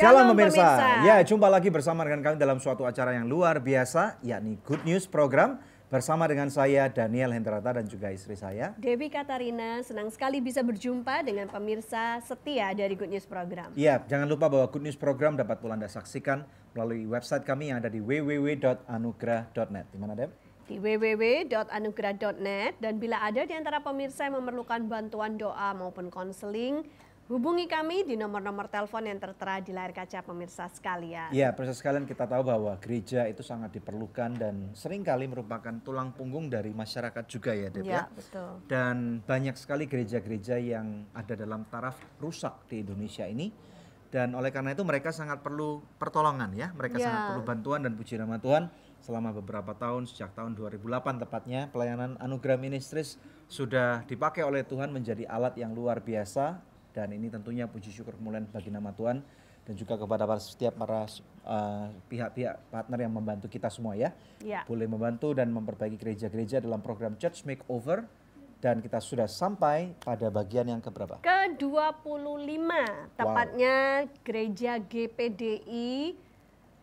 Shalom pemirsa. Ya, jumpa lagi bersama dengan kami dalam suatu acara yang luar biasa, yakni Good News Program. Bersama dengan saya Daniel Hendrata dan juga istri saya Debbie Katarina. Senang sekali bisa berjumpa dengan pemirsa setia dari Good News Program. Ya, jangan lupa bahwa Good News Program dapat pula Anda saksikan melalui website kami yang ada di www.anugrah.net. Di mana, Deb? Di www.anugrah.net. Dan bila ada di antara pemirsa yang memerlukan bantuan doa maupun konseling, hubungi kami di nomor-nomor telepon yang tertera di layar kaca pemirsa sekalian. Ya, pemirsa sekalian, kita tahu bahwa gereja itu sangat diperlukan dan seringkali merupakan tulang punggung dari masyarakat juga ya, Deb. Ya, betul. Dan banyak sekali gereja-gereja yang ada dalam taraf rusak di Indonesia ini. Dan oleh karena itu mereka sangat perlu pertolongan ya. Mereka sangat perlu bantuan, dan puji nama Tuhan selama beberapa tahun, sejak tahun 2008 tepatnya, pelayanan Anugerah Ministries sudah dipakai oleh Tuhan menjadi alat yang luar biasa. Dan ini tentunya puji syukur kemuliaan bagi nama Tuhan dan juga kepada setiap para pihak-pihak partner yang membantu kita semua ya. Boleh membantu dan memperbaiki gereja-gereja dalam program Church Makeover. Dan kita sudah sampai pada bagian yang keberapa? Ke-25, tepatnya gereja GPDI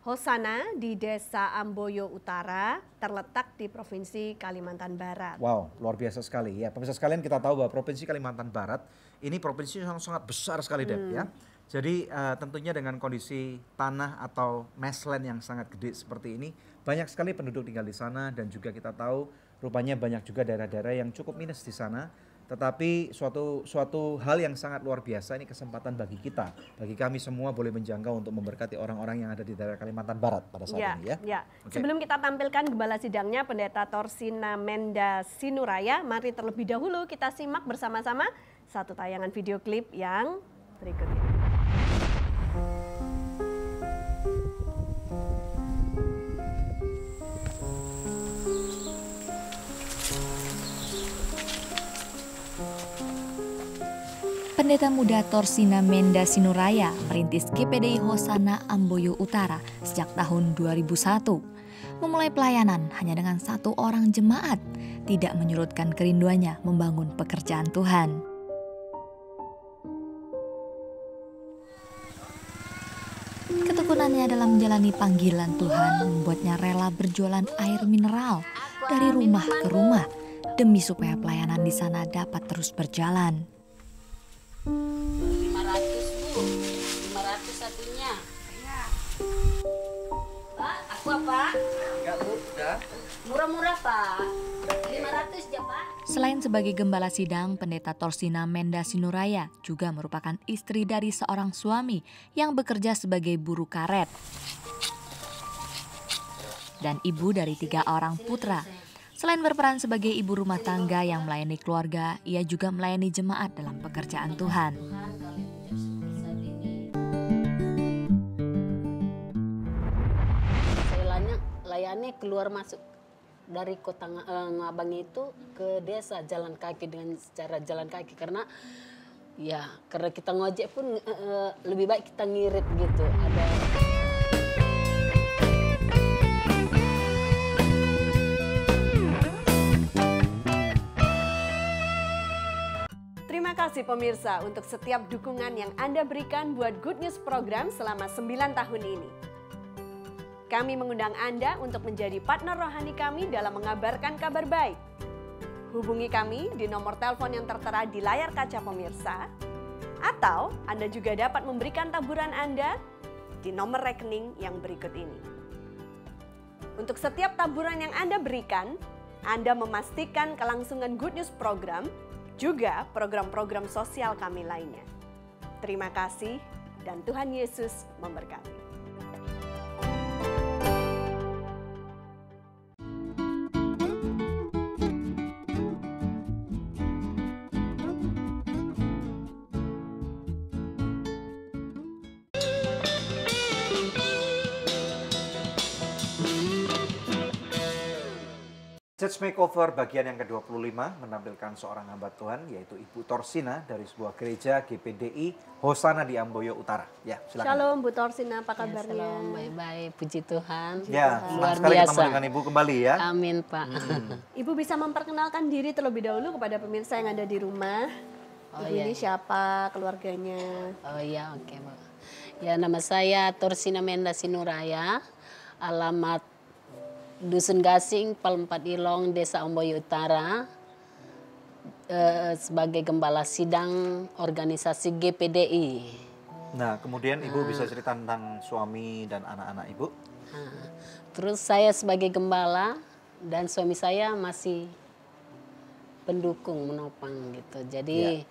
Hosana di Desa Amboyo Utara, terletak di Provinsi Kalimantan Barat. Wow, luar biasa sekali ya. Pemirsa sekalian, kita tahu bahwa Provinsi Kalimantan Barat ini provinsi yang sangat besar sekali, Deb ya. Jadi tentunya dengan kondisi tanah atau mesland yang sangat gede seperti ini, banyak sekali penduduk tinggal di sana, dan juga kita tahu rupanya banyak juga daerah-daerah yang cukup minus di sana. Tetapi suatu hal yang sangat luar biasa, ini kesempatan bagi kita, bagi kami semua boleh menjangkau untuk memberkati orang-orang yang ada di daerah Kalimantan Barat pada saat ini ya. Okay. Sebelum kita tampilkan gembala sidangnya Pendeta Torsina Menda Sinuraya, mari terlebih dahulu kita simak bersama-sama satu tayangan video klip yang berikut ini. Pendeta muda Torsina Menda Sinuraya merintis GPDI Hosana Amboyo Utara sejak tahun 2001. Memulai pelayanan hanya dengan satu orang jemaat, tidak menyurutkan kerinduannya membangun pekerjaan Tuhan. Ketekunannya dalam menjalani panggilan Tuhan membuatnya rela berjualan air mineral dari rumah ke rumah demi supaya pelayanan di sana dapat terus berjalan. 500 Bu, 500 satunya. Iya. Pak, aku apa? Enggak, Bu, udah. Murah-murah Pak, 500 ya Pak. Selain sebagai gembala sidang, Pendeta Torsina Menda Sinuraya juga merupakan istri dari seorang suami yang bekerja sebagai buruh karet. Dan ibu dari 3 orang putra. Selain berperan sebagai ibu rumah tangga yang melayani keluarga, ia juga melayani jemaat dalam pekerjaan Tuhan. Saya layani keluar masuk dari kota Ngabang itu ke desa jalan kaki, dengan secara jalan kaki, karena kita ngojek pun lebih baik kita ngirit gitu. Terima kasih pemirsa untuk setiap dukungan yang Anda berikan buat Good News Program selama 9 tahun ini. Kami mengundang Anda untuk menjadi partner rohani kami dalam mengabarkan kabar baik. Hubungi kami di nomor telepon yang tertera di layar kaca pemirsa, atau Anda juga dapat memberikan taburan Anda di nomor rekening yang berikut ini. Untuk setiap taburan yang Anda berikan, Anda memastikan kelangsungan Good News Program, juga program-program sosial kami lainnya. Terima kasih dan Tuhan Yesus memberkati. Church Makeover bagian yang ke-25 menampilkan seorang hamba Tuhan, yaitu Ibu Torsina dari sebuah gereja GPDI Hosana di Amboyo Utara. Ya, silakan. Shalom Bu Torsina, apa kabarnya? Shalom, baik-baik, puji Tuhan. Ya, luar sekali biasa. ketemu dengan Ibu kembali ya. Amin Pak. Ibu bisa memperkenalkan diri terlebih dahulu kepada pemirsa yang ada di rumah. Ibu ini siapa, keluarganya? Oh iya, oke Bu. Ya, nama saya Torsina Menda Sinuraya, alamat Dusun Gasing, Pal 4 Ilong, Desa Amboyo Utara, sebagai Gembala Sidang Organisasi GPDI. Nah, kemudian Ibu bisa cerita tentang suami dan anak-anak Ibu? Terus saya sebagai gembala dan suami saya masih pendukung, menopang gitu. Jadi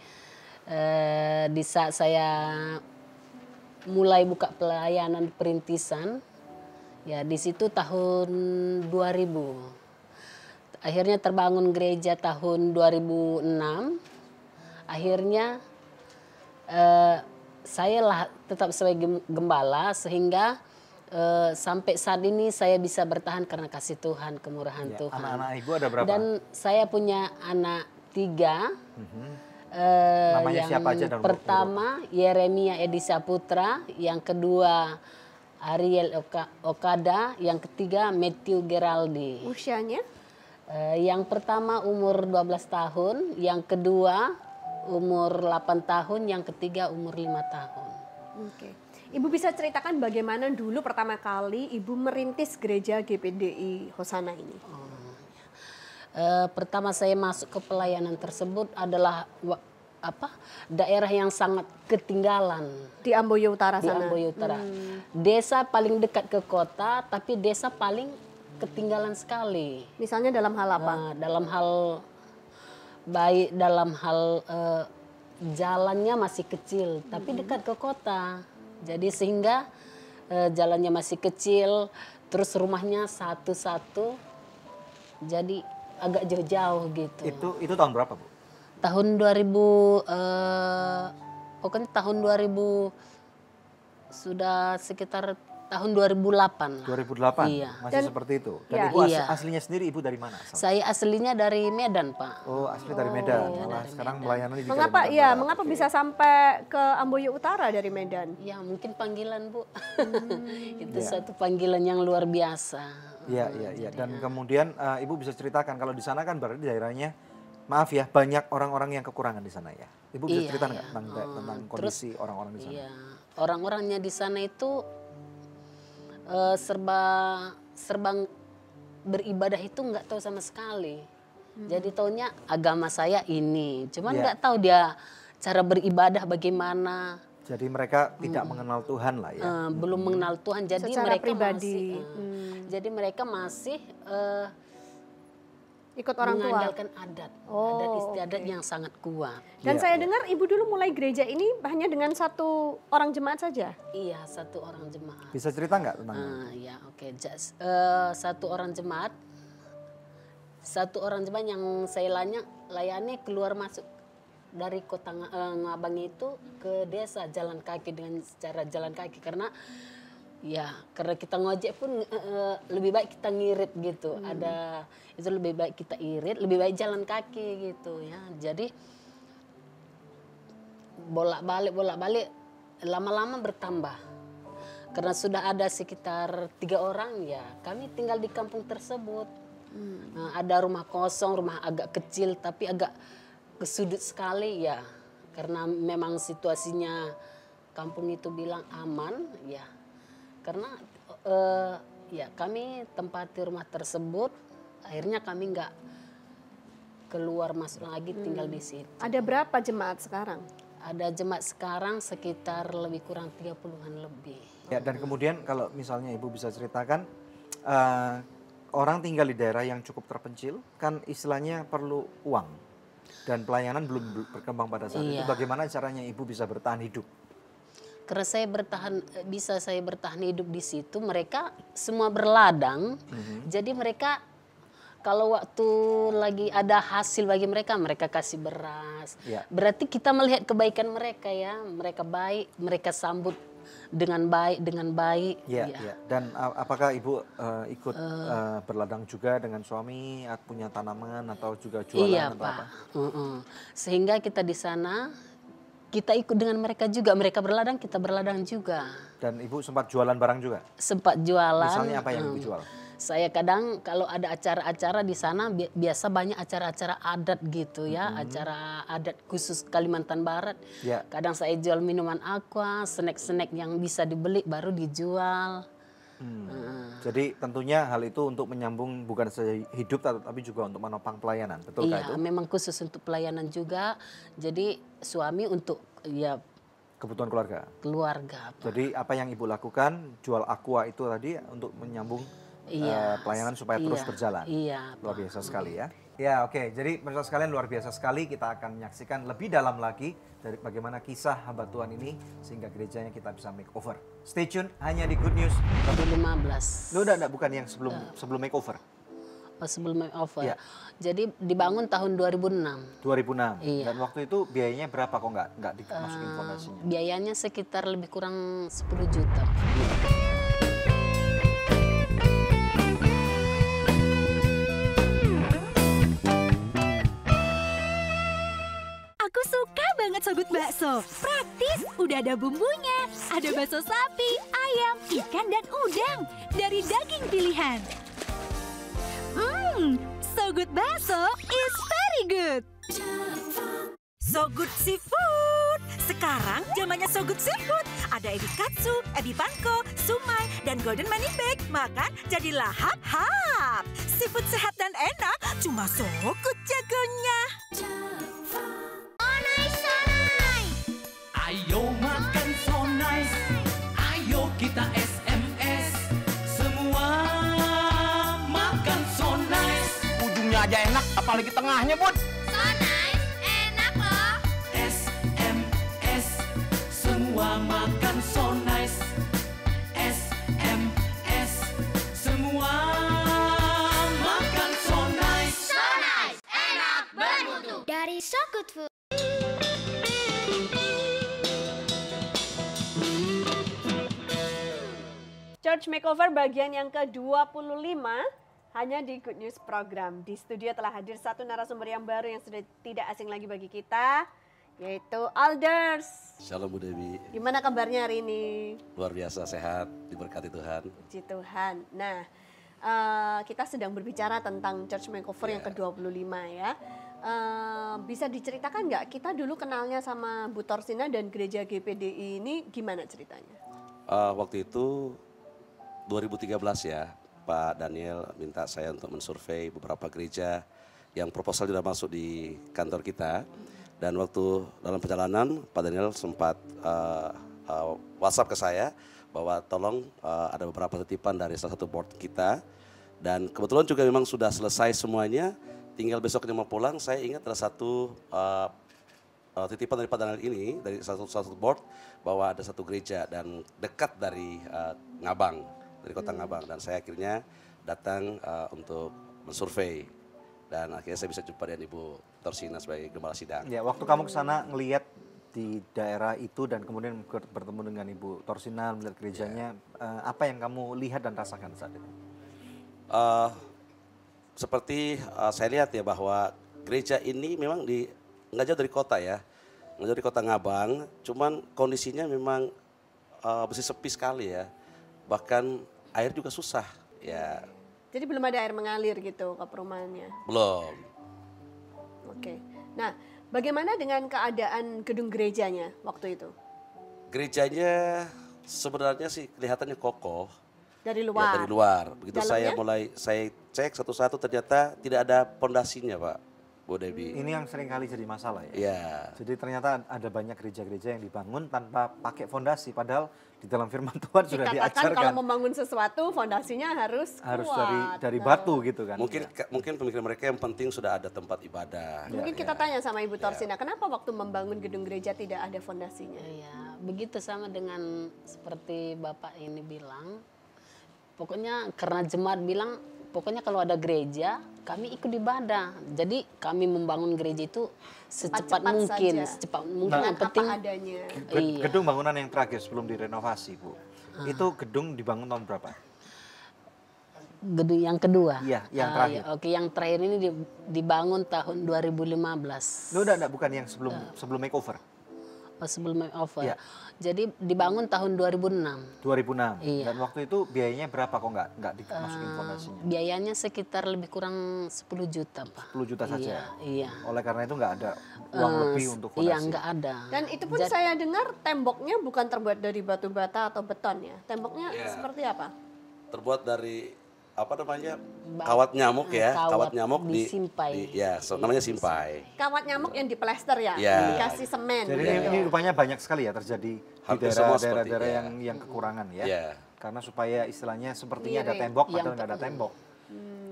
di saat saya mulai buka pelayanan perintisan, ya di situ tahun 2000. Akhirnya terbangun gereja tahun 2006. Akhirnya saya lah tetap sebagai gembala sehingga sampai saat ini saya bisa bertahan karena kasih Tuhan, kemurahan Tuhan. Anak-anak Ibu ada berapa? Dan saya punya anak 3. Namanya yang siapa aja dan pertama Yeremia Edi Saputra, yang kedua Ariel Okada, yang ketiga Matthew Geraldi. Usianya? Yang pertama umur 12 tahun, yang kedua umur 8 tahun, yang ketiga umur 5 tahun. Oke. Ibu bisa ceritakan bagaimana dulu pertama kali Ibu merintis gereja GPDI Hosana ini? Pertama saya masuk ke pelayanan tersebut adalah daerah yang sangat ketinggalan. Di Amboyo Utara Di sana? Amboyo Utara. Desa paling dekat ke kota, tapi desa paling ketinggalan sekali. Misalnya dalam hal apa? Dalam hal jalannya masih kecil, tapi dekat ke kota. Jadi sehingga jalannya masih kecil, terus rumahnya satu-satu, jadi agak jauh-jauh gitu. Itu tahun berapa, Bu? Tahun 2000, pokoknya tahun 2000, sudah sekitar tahun 2008. 2008? Iya. Masih seperti itu? Dan Ya. Ibu Iya. aslinya sendiri Ibu dari mana? Saya aslinya dari Medan, Pak. Oh, asli dari Medan. Malah sekarang melayani di Mengapa Kalimantan ya? Barat. Mengapa Oke. bisa sampai ke Amboyo Utara dari Medan? Ya mungkin panggilan, Bu. Itu satu panggilan yang luar biasa. Iya. Dan kemudian Ibu bisa ceritakan kalau di sana kan berarti daerahnya, maaf ya, banyak orang-orang yang kekurangan di sana ya. Ibu bisa cerita nggak tentang kondisi orang-orang di sana? Iya, orang-orangnya di sana itu serba beribadah itu nggak tahu sama sekali. Jadi taunya agama saya ini, cuman nggak tahu dia cara beribadah bagaimana. Jadi mereka tidak mengenal Tuhan lah ya. Belum mengenal Tuhan, jadi Secara mereka pribadi. jadi mereka masih Ikut orang tua? mengandalkan adat istiadat yang sangat kuat. Dan Iya, saya dengar Ibu dulu mulai gereja ini hanya dengan satu orang jemaat saja? Iya, satu orang jemaat. Bisa cerita nggak tentang Ya oke. Satu orang jemaat yang saya layani keluar masuk dari kota Ngabang itu ke desa jalan kaki, dengan cara jalan kaki karena kita ngojek pun lebih baik kita ngirit gitu. Itu lebih baik kita irit, lebih baik jalan kaki gitu ya. Jadi bolak-balik lama-lama bertambah. Karena sudah ada sekitar 3 orang ya, kami tinggal di kampung tersebut. Ada rumah kosong, rumah agak kecil tapi agak ke sudut sekali ya. Karena memang situasinya kampung itu bilang aman ya. Karena kami tempati rumah tersebut, akhirnya kami nggak keluar masuk lagi, tinggal di situ. Ada berapa jemaat sekarang? Ada jemaat sekarang sekitar lebih kurang 30-an lebih. Ya, dan kemudian kalau misalnya Ibu bisa ceritakan, orang tinggal di daerah yang cukup terpencil, kan istilahnya perlu uang. Dan pelayanan belum berkembang pada saat itu. Bagaimana caranya Ibu bisa bertahan hidup? Karena saya bertahan hidup di situ, mereka semua berladang. Jadi mereka kalau waktu lagi ada hasil bagi mereka, mereka kasih beras. Ya. Berarti kita melihat kebaikan mereka ya. Mereka baik, mereka sambut dengan baik. Iya. Dan apakah Ibu ikut berladang juga dengan suami, punya tanaman atau juga jualan atau Pak. apa? Sehingga kita di sana, kita ikut dengan mereka juga. Mereka berladang, kita berladang juga. Dan Ibu sempat jualan barang juga? Sempat jualan. Misalnya apa yang Ibu jual? saya kadang kalau ada acara-acara di sana biasa banyak acara-acara adat gitu ya, acara adat khusus Kalimantan Barat. Ya. Kadang saya jual minuman aqua, snack-snack yang bisa dibeli baru dijual. Jadi tentunya hal itu untuk menyambung bukan saja hidup tapi juga untuk menopang pelayanan, betulkah Iya, itu? memang khusus untuk pelayanan juga. Jadi suami untuk ya Kebutuhan keluarga. keluarga. Pak. Jadi apa yang Ibu lakukan, jual aqua itu tadi untuk menyambung pelayanan supaya terus berjalan. Iya. Luar biasa sekali ya. Ya oke, jadi pemirsa sekalian luar biasa sekali, kita akan menyaksikan lebih dalam lagi dari bagaimana kisah hamba Tuhan ini sehingga gerejanya kita bisa makeover. Stay tune hanya di Good News. 2015. Lu udah bukan yang sebelum makeover? Oh, sebelum makeover. Iya. Jadi dibangun tahun 2006. 2006. Iya. Dan waktu itu biayanya berapa kok nggak dimasukin fondasinya? Biayanya sekitar lebih kurang 10 juta. Aku suka banget Sogut Bakso. Praktis, udah ada bumbunya. Ada bakso sapi, ayam, ikan, dan udang. Dari daging pilihan. Sogut Bakso is very good. Sogut Seafood. Sekarang zamannya Sogut Seafood. Ada ebi katsu, ebi panko, sumai, dan golden money bag. Makan jadi lahap-hap. Seafood sehat dan enak, cuma Sogut jagonya. Ayo makan so nice, ayo kita SMS, semua makan so nice. Ujungnya aja enak, apalagi tengahnya, Bud. So nice, enak loh. SMS, semua makan so nice. SMS, semua makan so nice. So nice, enak bermutu. Dari Sogut Food. Church Makeover bagian yang ke-25 hanya di Good News Program. Di studio telah hadir satu narasumber yang baru yang sudah tidak asing lagi bagi kita, yaitu Alders. Shalom Bu Dewi, Gimana kabarnya hari ini? luar biasa sehat, diberkati Tuhan. Puji Tuhan. Nah, kita sedang berbicara tentang Church Makeover yang ke-25 ya. Bisa diceritakan nggak kita dulu kenalnya sama Bu Torsina dan gereja GPDI ini gimana ceritanya? Waktu itu 2013 ya, Pak Daniel minta saya untuk mensurvei beberapa gereja yang proposal sudah masuk di kantor kita. Dan waktu dalam perjalanan Pak Daniel sempat WhatsApp ke saya bahwa tolong ada beberapa titipan dari salah satu board kita. Dan kebetulan juga memang sudah selesai semuanya, tinggal besoknya mau pulang. Saya ingat ada satu titipan dari Pak Daniel ini, dari satu board, bahwa ada satu gereja dan dekat dari Ngabang, dari kota Ngabang. Dan saya akhirnya datang untuk mensurvei. Dan akhirnya saya bisa jumpa dengan Ibu Torsina sebagai gembala sidang. Ya, waktu kamu ke sana ngelihat di daerah itu dan kemudian bertemu dengan Ibu Torsina, melihat gerejanya, apa yang kamu lihat dan rasakan saat itu? Seperti saya lihat ya bahwa gereja ini memang nggak jauh dari kota ya, nggak jauh dari kota Ngabang, cuman kondisinya memang masih sepi sekali ya, bahkan air juga susah ya. Jadi belum ada air mengalir gitu ke perumahannya? Belum. Oke. Nah, bagaimana dengan keadaan gedung gerejanya waktu itu? Gerejanya sebenarnya sih kelihatannya kokoh. Dari Ya, luar? dari luar. Begitu Dalamnya? saya cek satu-satu ternyata tidak ada pondasinya Pak, Bu Dewi. Ini yang sering kali jadi masalah ya. Iya. Jadi ternyata ada banyak gereja-gereja yang dibangun tanpa pakai fondasi, padahal di dalam firman Tuhan sudah Dikatakan diajarkan kalau membangun sesuatu fondasinya harus kuat. dari batu gitu kan. Mungkin pemikiran mereka yang penting sudah ada tempat ibadah. Mungkin kita tanya sama Ibu Torsina, kenapa waktu membangun gedung gereja tidak ada fondasinya? Ya, begitu sama dengan seperti Bapak ini bilang. Pokoknya karena jemaat bilang, pokoknya kalau ada gereja, kami ikut ibadah. Jadi kami membangun gereja itu secepat mungkin, saja. secepat mungkin. Dengan Yang penting apa adanya. Iya. Gedung bangunan yang terakhir sebelum direnovasi, Bu. Itu gedung dibangun tahun berapa? gedung yang kedua. Iya, yang terakhir. Ya, oke, yang terakhir ini dibangun tahun 2015. Lu udah bukan yang sebelum makeover? sebelum makeover. Iya. Jadi dibangun tahun 2006. 2006. Iya. Dan waktu itu biayanya berapa kok nggak dimasukin fondasinya? Biayanya sekitar lebih kurang 10 juta, Pak. 10 juta saja. Iya. Oleh karena itu nggak ada uang lebih untuk fondasi. Iya, nggak ada. Dan itu pun saya dengar temboknya bukan terbuat dari batu bata atau beton ya. Temboknya seperti apa? Terbuat dari apa namanya, kawat nyamuk ya, kawat nyamuk disimpai. namanya simpai. Kawat nyamuk yang diplester ya, Iya. dikasih semen. Jadi gitu. ini rupanya banyak sekali ya terjadi Hampir di semua seperti, daerah-daerah yang kekurangan ya. Iya. Karena supaya istilahnya sepertinya ada Mirip. tembok padahal nggak ada tembok.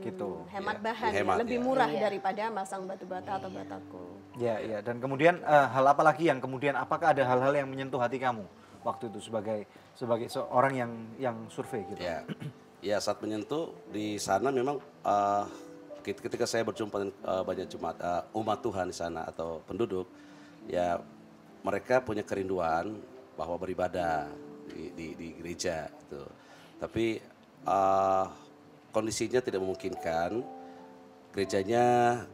Gitu. Hemat Iya, bahan, ya, hemat, lebih ya. murah daripada masang batu bata atau bataku. Ya, ya. Dan kemudian hal apa lagi yang kemudian apakah ada hal-hal yang menyentuh hati kamu waktu itu sebagai seorang yang survei gitu? Ya, ya saat menyentuh di sana memang ketika saya berjumpa dengan banyak umat Tuhan di sana atau penduduk, ya mereka punya kerinduan bahwa beribadah di gereja gitu. Tapi kondisinya tidak memungkinkan, gerejanya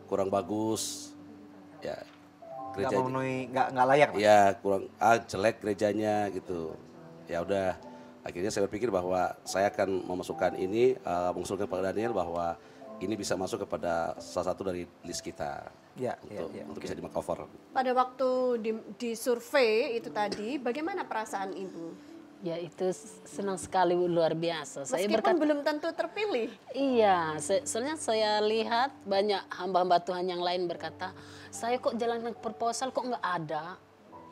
kurang bagus, ya nggak layak. ya kurang jelek gerejanya gitu. Ya udah, akhirnya saya berpikir bahwa saya akan memasukkan ini, mengusulkan Pak Daniel bahwa ini bisa masuk kepada salah satu dari list kita untuk bisa di makeover. Pada waktu di survei itu tadi, bagaimana perasaan Ibu? Ya itu senang sekali, luar biasa. Meskipun belum tentu terpilih. Iya, soalnya saya lihat banyak hamba-hamba Tuhan yang lain berkata, saya kok jalankan proposal kok nggak ada.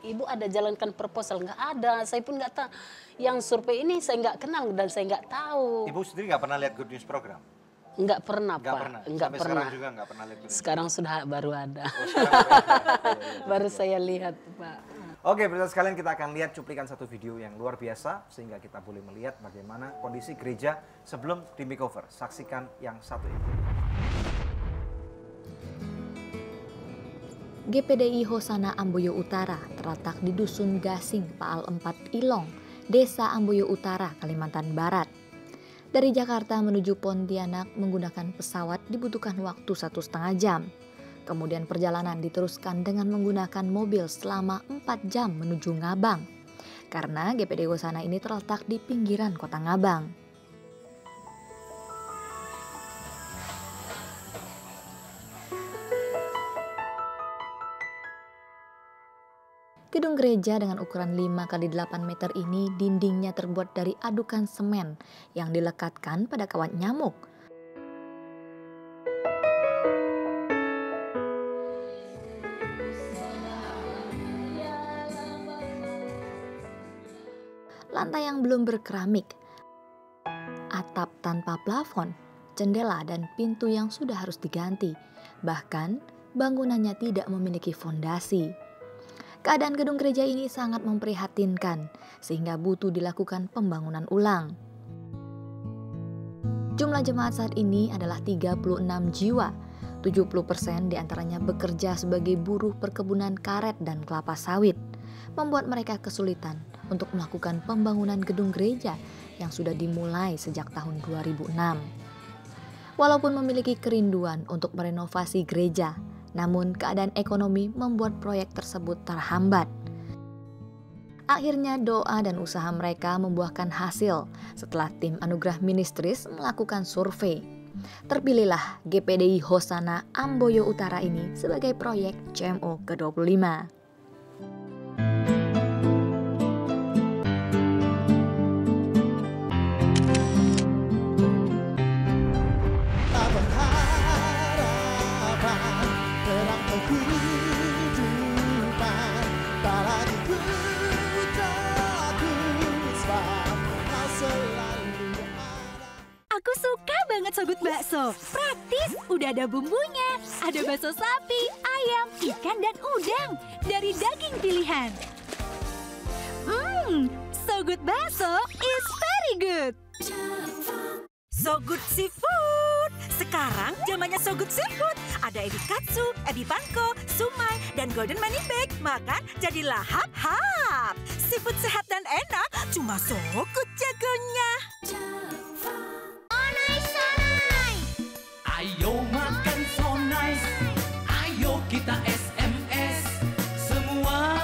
Ibu ada jalankan proposal, nggak ada. Saya pun nggak tahu. Yang survei ini saya nggak kenal dan saya nggak tahu. Ibu sendiri nggak pernah lihat Good News program? Nggak pernah, Nggak Pak. pernah. Nggak Sampai pernah. sekarang juga nggak pernah lihat Good News. Sekarang sudah baru ada. Oh, Baru saya lihat, Pak. Oke, pemirsa sekalian, kita akan lihat cuplikan satu video yang luar biasa sehingga kita boleh melihat bagaimana kondisi gereja sebelum di makeover. Saksikan yang satu ini. GPDI Hosana Amboyo Utara terletak di Dusun Gasing, Paal 4 Ilong, Desa Amboyo Utara, Kalimantan Barat. Dari Jakarta menuju Pontianak menggunakan pesawat dibutuhkan waktu 1,5 jam. Kemudian perjalanan diteruskan dengan menggunakan mobil selama 4 jam menuju Ngabang. Karena GPDI Hosana ini terletak di pinggiran kota Ngabang. Gedung gereja dengan ukuran 5x8 meter ini dindingnya terbuat dari adukan semen yang dilekatkan pada kawat nyamuk. Lantai yang belum berkeramik, atap tanpa plafon, jendela dan pintu yang sudah harus diganti. Bahkan bangunannya tidak memiliki fondasi. Keadaan gedung gereja ini sangat memprihatinkan sehingga butuh dilakukan pembangunan ulang. Jumlah jemaat saat ini adalah 36 jiwa. 70% diantaranya bekerja sebagai buruh perkebunan karet dan kelapa sawit, membuat mereka kesulitan untuk melakukan pembangunan gedung gereja yang sudah dimulai sejak tahun 2006. Walaupun memiliki kerinduan untuk merenovasi gereja, namun keadaan ekonomi membuat proyek tersebut terhambat. Akhirnya doa dan usaha mereka membuahkan hasil setelah tim Anugerah Ministries melakukan survei. Terpilihlah GPDI Hosana Amboyo Utara ini sebagai proyek CMO ke-25. Aku suka banget Sogut Bakso. Praktis, udah ada bumbunya. Ada bakso sapi, ayam, ikan, dan udang. Dari daging pilihan. Sogut Bakso is very good. Sogut Seafood. Sekarang zamannya Sogut Seafood. Ada ebi katsu, ebi panko, sumai, dan golden money bag. Makan jadi lahap-hap. Seafood sehat dan enak, cuma Sogut jagonya. Ayo makan so nice, ayo kita SMS, semua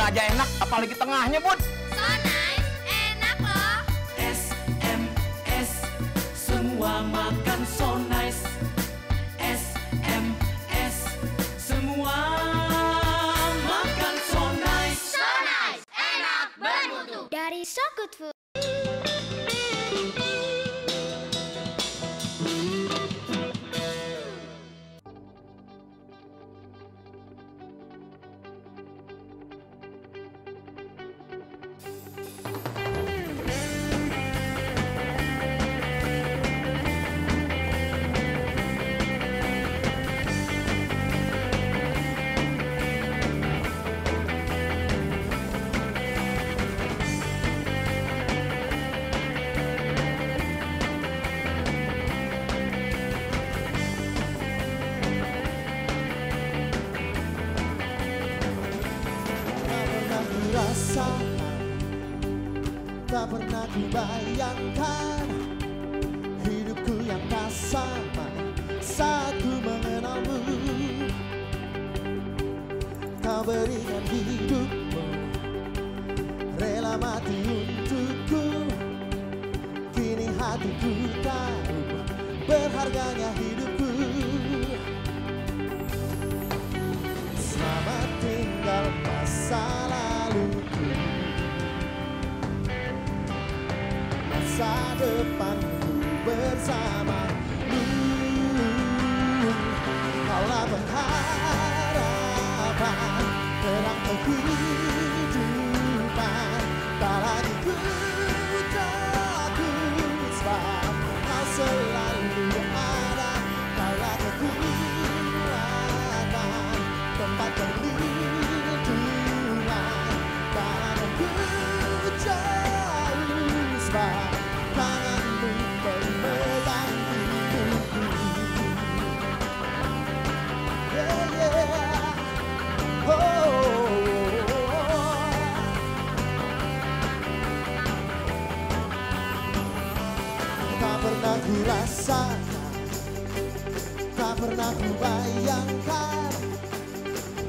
aja enak, apalagi tengahnya, Bud. So nice, enak loh. SMS, semua makan so nice. SMS, semua makan so nice. So nice, enak bermutu. Dari So Good Food. Tak pernah kubayangkan hidupku yang tak sama saat ku mengenalmu. Kau berikan hidupmu, rela mati untukku. Kini hatiku tahu berharganya hidupku. Selamat tinggal masa laluku, masa depanku bersamamu. Kaulah pengharapan, terang kehidupan. Tak lagi ku takut sebab kau selalu ada. Kaulah kekuatan, tempat perlindungan. Tangan ku jauh sebab tanganmu memegang hidupku. Yeah, yeah. Oh, tak pernah ku rasakan, tak pernah ku bayangkan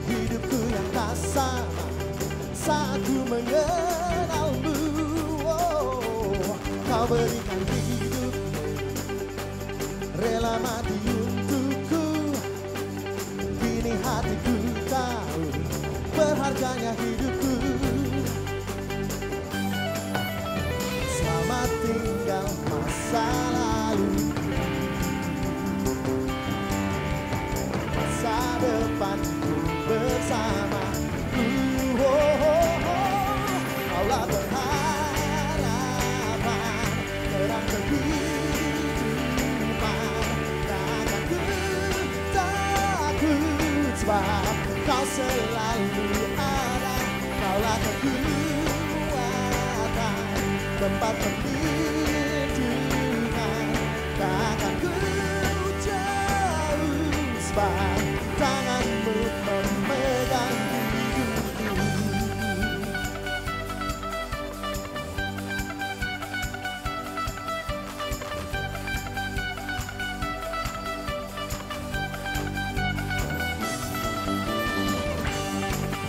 hidupku yang tak sama saat ku mengenalmu. Oh, kau berikan hidup, rela mati untukku. Kini hatiku tahu berharganya hidupku. Selamat tinggal masa lalu, masa depanku bersamaku. Oh, oh, oh. Kaulah pengharapan, terang kehidupan. Takkan ku takut sebab kau selalu ada. Kaulah kekuatan, tempat perlindungan. Takkan ku jauh sebab tanganmu memegang hidupku.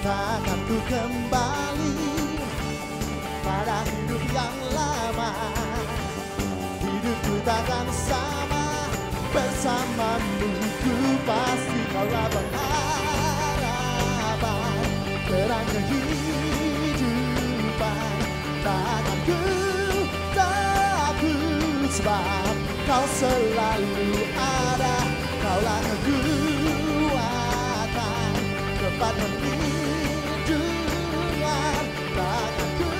Takkan ku kembali pada hidup yang lama. Hidupku takkan sama bersamamu. Ku pasti kaulah pengharapan, terang kehidupan. Takkan ku takut sebab kau selalu ada. Kaulah kekuatan, tempat perlindungan. Takkan ku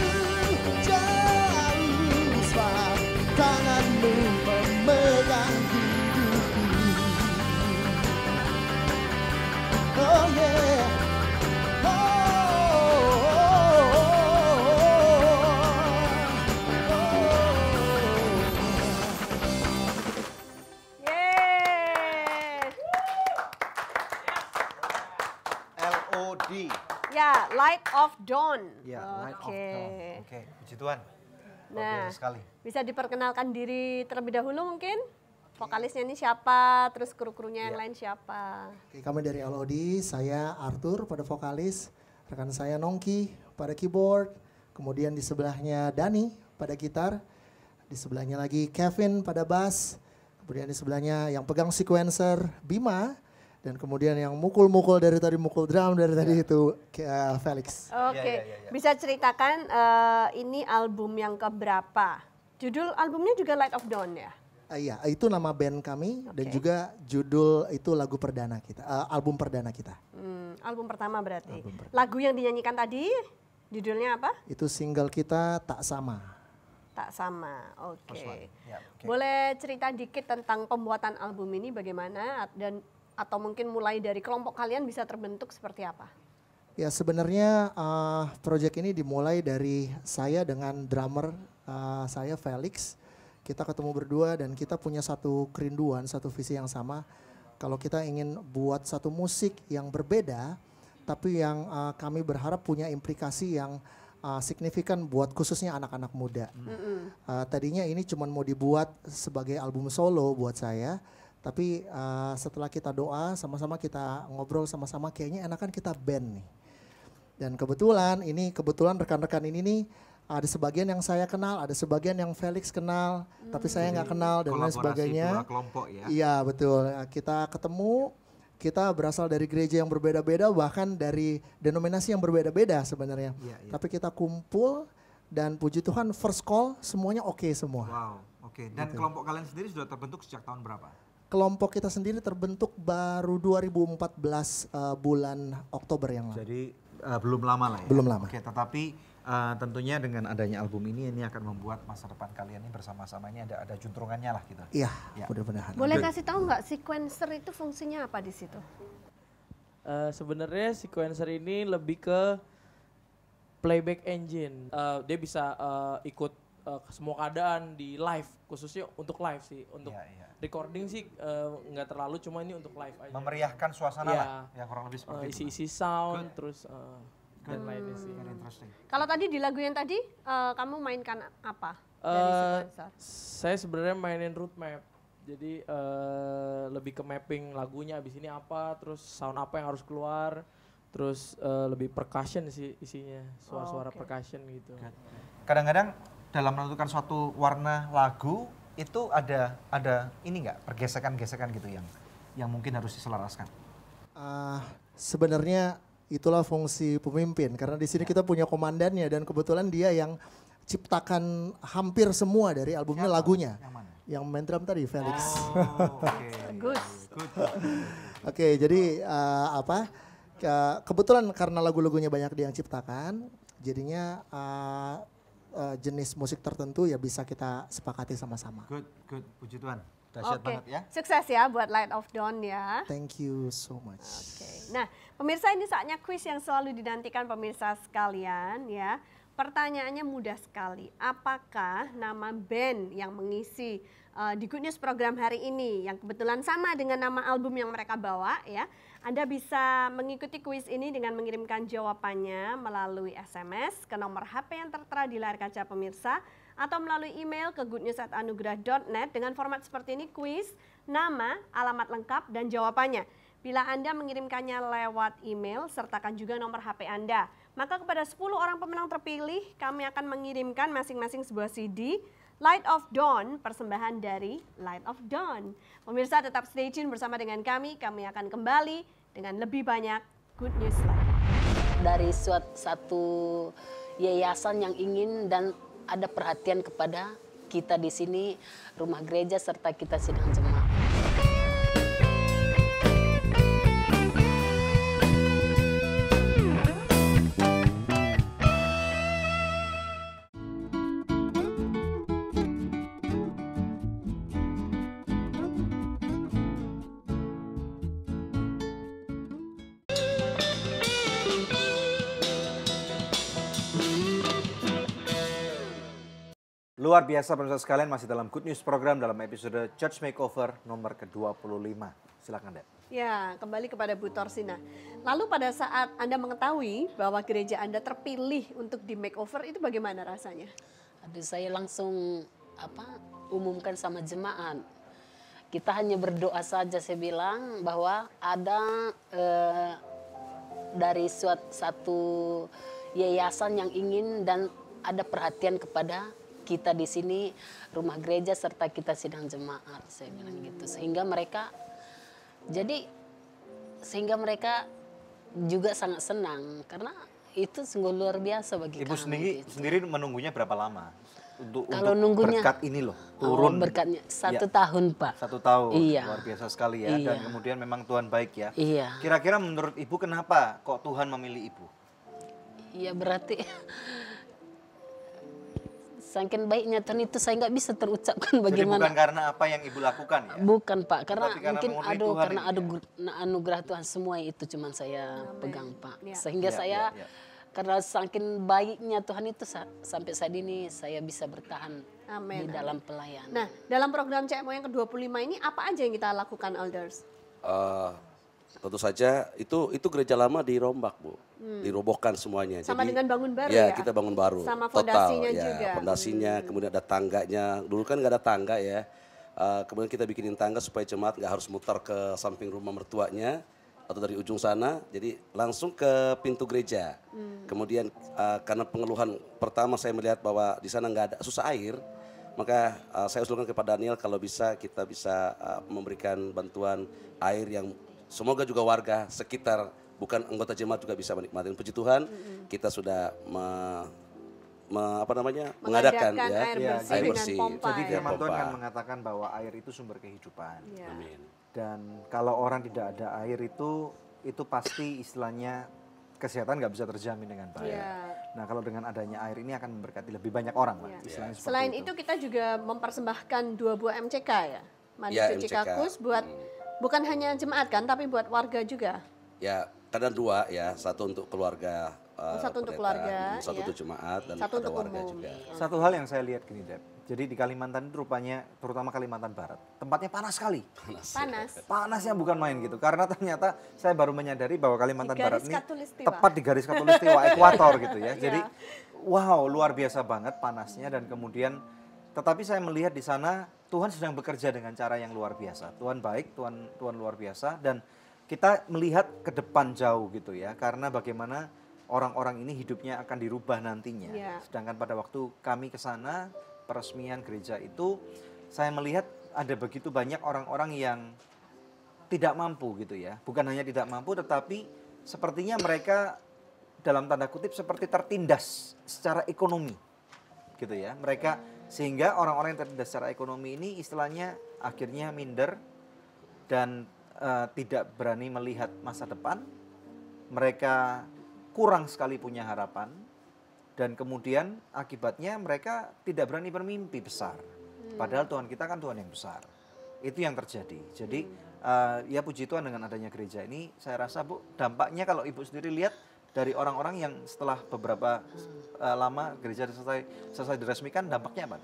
jauh sebab tanganmu memegang hidupku. Oh yeah. Oh, oh, oh, oh. Yeay. LOD. Ya, Light of Dawn. Ya, Light of Oke. Dawn. Oke, puji Tuhan. Luar Nah, biasa sekali. bisa diperkenalkan diri terlebih dahulu mungkin? Vokalisnya ini siapa, terus kru-krunya yang lain siapa? Oke, kami dari LOD, saya Arthur pada vokalis, rekan saya Nongki pada keyboard, kemudian di sebelahnya Dani pada gitar, di sebelahnya lagi Kevin pada bass, kemudian di sebelahnya yang pegang sequencer Bima, dan kemudian yang mukul-mukul dari tadi, mukul drum dari tadi itu Felix. Oke, bisa ceritakan ini album yang keberapa? Judul albumnya juga Light of Dawn ya? Iya, itu nama band kami dan juga judul itu lagu perdana kita, album perdana kita. Album pertama berarti. Lagu yang dinyanyikan tadi judulnya apa? Itu single kita Tak Sama. Tak Sama, oke. Boleh cerita dikit tentang pembuatan album ini bagaimana dan atau mungkin mulai dari kelompok kalian bisa terbentuk seperti apa? Ya sebenarnya proyek ini dimulai dari saya dengan drummer saya Felix. Kita ketemu berdua dan kita punya satu kerinduan, satu visi yang sama. Kalau kita ingin buat satu musik yang berbeda, tapi yang kami berharap punya implikasi yang signifikan buat khususnya anak-anak muda. Tadinya ini cuma mau dibuat sebagai album solo buat saya. Tapi setelah kita doa, sama-sama kita ngobrol sama-sama, kayaknya enakan kita band nih. Dan kebetulan rekan-rekan ini nih, ada sebagian yang saya kenal, ada sebagian yang Felix kenal, tapi saya nggak kenal dan lain sebagainya. Kelompok ya. Iya betul, kita ketemu, kita berasal dari gereja yang berbeda-beda, bahkan dari denominasi yang berbeda-beda sebenarnya. Tapi kita kumpul dan puji Tuhan first call semuanya oke semua. Wow, oke. Dan kelompok kalian sendiri sudah terbentuk sejak tahun berapa? Kelompok kita sendiri terbentuk baru 2014 bulan Oktober yang lalu. Jadi belum lama lah ya? Belum lama. Oke, tetapi tentunya dengan adanya album ini akan membuat masa depan kalian ini bersama-sama ini ada juntrungannya lah gitu. Iya, mudah-mudahan. Boleh kasih tahu nggak sequencer itu fungsinya apa di situ? Sebenarnya sequencer ini lebih ke playback engine. Dia bisa ikut semua keadaan di live, khususnya untuk live sih. Untuk recording sih nggak terlalu, cuma ini untuk live aja. Memeriahkan suasana lah, ya kurang lebih seperti itu. Isi-isi sound, terus dan lainnya sih. Kalau tadi di lagu yang tadi, kamu mainkan apa dari sequencer? Saya sebenarnya mainin root map. Jadi lebih ke mapping lagunya abis ini apa, terus sound apa yang harus keluar, terus lebih percussion sih isinya, suara-suara percussion gitu. Kadang-kadang dalam menentukan suatu warna lagu itu ada ini nggak pergesekan-gesekan gitu yang mungkin harus diselaraskan. Sebenarnya itulah fungsi pemimpin karena di sini kita punya komandannya dan kebetulan dia yang ciptakan hampir semua dari albumnya lagunya. Yang main drum tadi Felix. Oke, jadi kebetulan karena lagu-lagunya banyak dia yang ciptakan, jadinya jenis musik tertentu ya bisa kita sepakati sama-sama. Good, puji Tuhan. Dahsyat banget ya. Sukses ya buat Light of Dawn ya. Thank you so much. Nah, pemirsa ini saatnya kuis yang selalu dinantikan pemirsa sekalian ya. Pertanyaannya mudah sekali. Apakah nama band yang mengisi di Good News program hari ini yang kebetulan sama dengan nama album yang mereka bawa ya? Anda bisa mengikuti kuis ini dengan mengirimkan jawabannya melalui SMS ke nomor HP yang tertera di layar kaca pemirsa atau melalui email ke goodnews@anugerah.net dengan format seperti ini: kuis, nama, alamat lengkap, dan jawabannya. Bila Anda mengirimkannya lewat email, sertakan juga nomor HP Anda. Maka kepada 10 orang pemenang terpilih, kami akan mengirimkan masing-masing sebuah CD Light of Dawn, persembahan dari Light of Dawn. Pemirsa tetap stay tune bersama dengan kami akan kembali dengan lebih banyak Good News lagi. Dari satu yayasan yang ingin dan ada perhatian kepada kita di sini, rumah gereja serta kita sidang jemaat. Luar biasa pemirsa sekalian, masih dalam Good News program dalam episode Church Makeover nomor ke-25. Silakan Dek. Ya, kembali kepada Bu Torsina. Lalu pada saat Anda mengetahui bahwa gereja Anda terpilih untuk di makeover, itu bagaimana rasanya? Aduh, saya langsung umumkan sama jemaat. Kita hanya berdoa saja, saya bilang bahwa ada dari satu yayasan yang ingin dan ada perhatian kepada kita di sini, rumah gereja serta kita sidang jemaat, saya bilang gitu. Sehingga mereka juga sangat senang karena itu sungguh luar biasa bagi Ibu kami. sendiri menunggunya berapa lama untuk nunggunya, berkat ini loh turun? Berkatnya 1 tahun Pak. 1 tahun, iya. Luar biasa sekali ya. Iya. Dan kemudian memang Tuhan baik ya. Iya. Kira-kira menurut Ibu kenapa kok Tuhan memilih Ibu? Iya berarti saking baiknya Tuhan itu saya nggak bisa terucapkan bagaimana. Jadi bukan karena apa yang Ibu lakukan ya? Bukan Pak, karena mungkin karena anugerah Tuhan semua itu cuman saya pegang Pak. Ya. Sehingga saya karena saking baiknya Tuhan itu sampai saat ini saya bisa bertahan di dalam pelayanan. Nah, dalam program CMO yang ke-25 ini apa aja yang kita lakukan, Elders? Tentu saja itu gereja lama dirombak Bu, dirobohkan semuanya. Sama dengan bangun baru ya? Ya, kita bangun baru. Sama total, fondasinya ya, juga. Fondasinya, kemudian ada tangganya. Dulu kan nggak ada tangga ya. Kemudian kita bikinin tangga supaya jemaat nggak harus muter ke samping rumah mertuanya atau dari ujung sana. Jadi langsung ke pintu gereja. Kemudian karena pengeluhan pertama saya melihat bahwa di sana nggak ada susah air. Maka saya usulkan kepada Daniel kalau bisa kita bisa memberikan bantuan air yang semoga juga warga sekitar, bukan anggota jemaat juga bisa menikmati. Puji Tuhan, kita sudah mengadakan ya, air bersih. Jadi firman Tuhan kan mengatakan bahwa air itu sumber kehidupan. Amin. Dan kalau orang tidak ada air itu pasti istilahnya kesehatan nggak bisa terjamin dengan baik. Nah kalau dengan adanya air ini akan memberkati lebih banyak orang lah. Istilahnya seperti Selain itu kita juga mempersembahkan 2 buah MCK ya, mandi cuci kakus buat bukan hanya jemaat kan, tapi buat warga juga. Ya, kadang 2 ya, 1 untuk keluarga. 1 untuk keluarga, 1 untuk jemaat dan 1 ada untuk warga umum. juga. Satu hal yang saya lihat gini Deb, jadi di Kalimantan itu rupanya, terutama Kalimantan Barat, tempatnya panas sekali. Panasnya bukan main gitu, karena ternyata saya baru menyadari bahwa Kalimantan Barat ini tepat di garis khatulistiwa ekuator gitu ya. Jadi wow, luar biasa banget panasnya, dan kemudian tetapi saya melihat di sana Tuhan sedang bekerja dengan cara yang luar biasa. Tuhan baik, Tuhan luar biasa, dan kita melihat ke depan jauh gitu ya, karena bagaimana orang-orang ini hidupnya akan dirubah nantinya. Sedangkan pada waktu kami ke sana, peresmian gereja itu, saya melihat ada begitu banyak orang-orang yang tidak mampu gitu ya. Bukan hanya tidak mampu, tetapi sepertinya mereka dalam tanda kutip seperti tertindas secara ekonomi gitu ya. Mereka, sehingga orang-orang yang tertindas secara ekonomi ini istilahnya akhirnya minder dan tidak berani melihat masa depan. Mereka kurang sekali punya harapan, dan kemudian akibatnya mereka tidak berani bermimpi besar. Padahal Tuhan kita kan Tuhan yang besar. Itu yang terjadi. Jadi ya puji Tuhan dengan adanya gereja ini, saya rasa Bu, dampaknya kalau Ibu sendiri lihat dari orang-orang yang setelah beberapa lama gereja selesai diresmikan, dampaknya apa?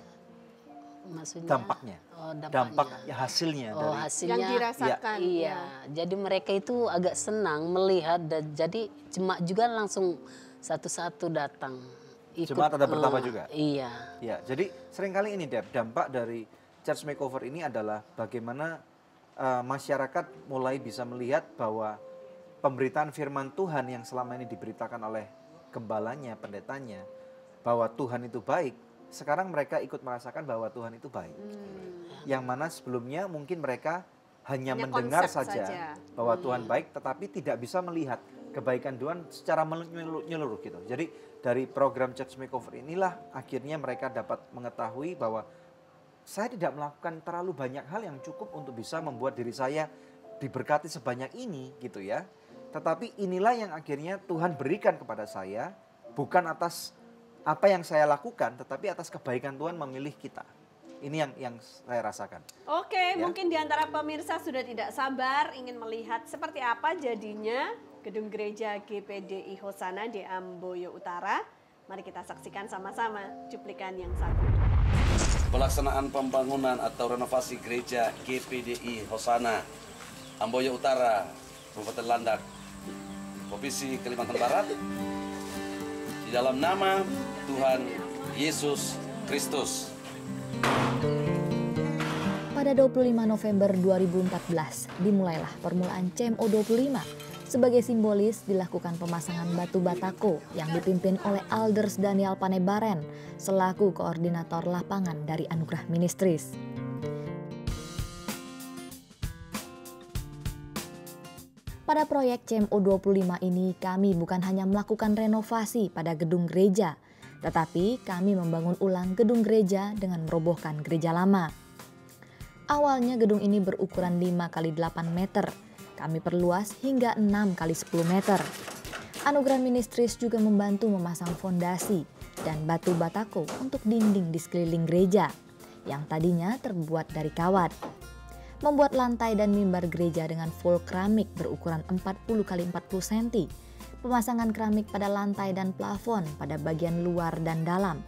Maksudnya dampaknya, dampak ya, hasilnya dari hasilnya yang dirasakan. Iya, jadi mereka itu agak senang melihat, dan jadi jemaat juga langsung satu-satu datang. Jemaat ada bertambah juga. Iya. Ya, jadi seringkali ini Deb, dampak dari Church Makeover ini adalah bagaimana masyarakat mulai bisa melihat bahwa pemberitaan firman Tuhan yang selama ini diberitakan oleh gembalanya, pendetanya, bahwa Tuhan itu baik. Sekarang mereka ikut merasakan bahwa Tuhan itu baik. Yang mana sebelumnya mungkin mereka hanya mendengar saja bahwa Tuhan baik, tetapi tidak bisa melihat kebaikan Tuhan secara menyeluruh gitu. Jadi dari program Church Makeover inilah akhirnya mereka dapat mengetahui bahwa saya tidak melakukan terlalu banyak hal yang cukup untuk bisa membuat diri saya diberkati sebanyak ini gitu ya. Tetapi inilah yang akhirnya Tuhan berikan kepada saya, bukan atas apa yang saya lakukan, tetapi atas kebaikan Tuhan memilih kita. Ini yang saya rasakan. Oke, mungkin di antara pemirsa sudah tidak sabar ingin melihat seperti apa jadinya gedung gereja GPDI Hosana di Amboyo Utara. Mari kita saksikan sama-sama cuplikan yang satu. Pelaksanaan pembangunan atau renovasi gereja GPDI Hosana Amboyo Utara, Kabupaten Landak, Provinsi Kalimantan Barat, di dalam nama Tuhan Yesus Kristus. Pada 25 November 2014 dimulailah permulaan CMO 25 Sebagai simbolis dilakukan pemasangan batu batako yang dipimpin oleh Alders Daniel Panebaren selaku koordinator lapangan dari Anugerah Ministries. Pada proyek CMO 25 ini kami bukan hanya melakukan renovasi pada gedung gereja, tetapi kami membangun ulang gedung gereja dengan merobohkan gereja lama. Awalnya gedung ini berukuran 5 x 8 meter. Kami perluas hingga 6 x 10 meter. Anugerah Ministries juga membantu memasang fondasi dan batu batako untuk dinding di sekeliling gereja yang tadinya terbuat dari kawat. Membuat lantai dan mimbar gereja dengan full keramik berukuran 40 x 40 cm. Pemasangan keramik pada lantai dan plafon pada bagian luar dan dalam.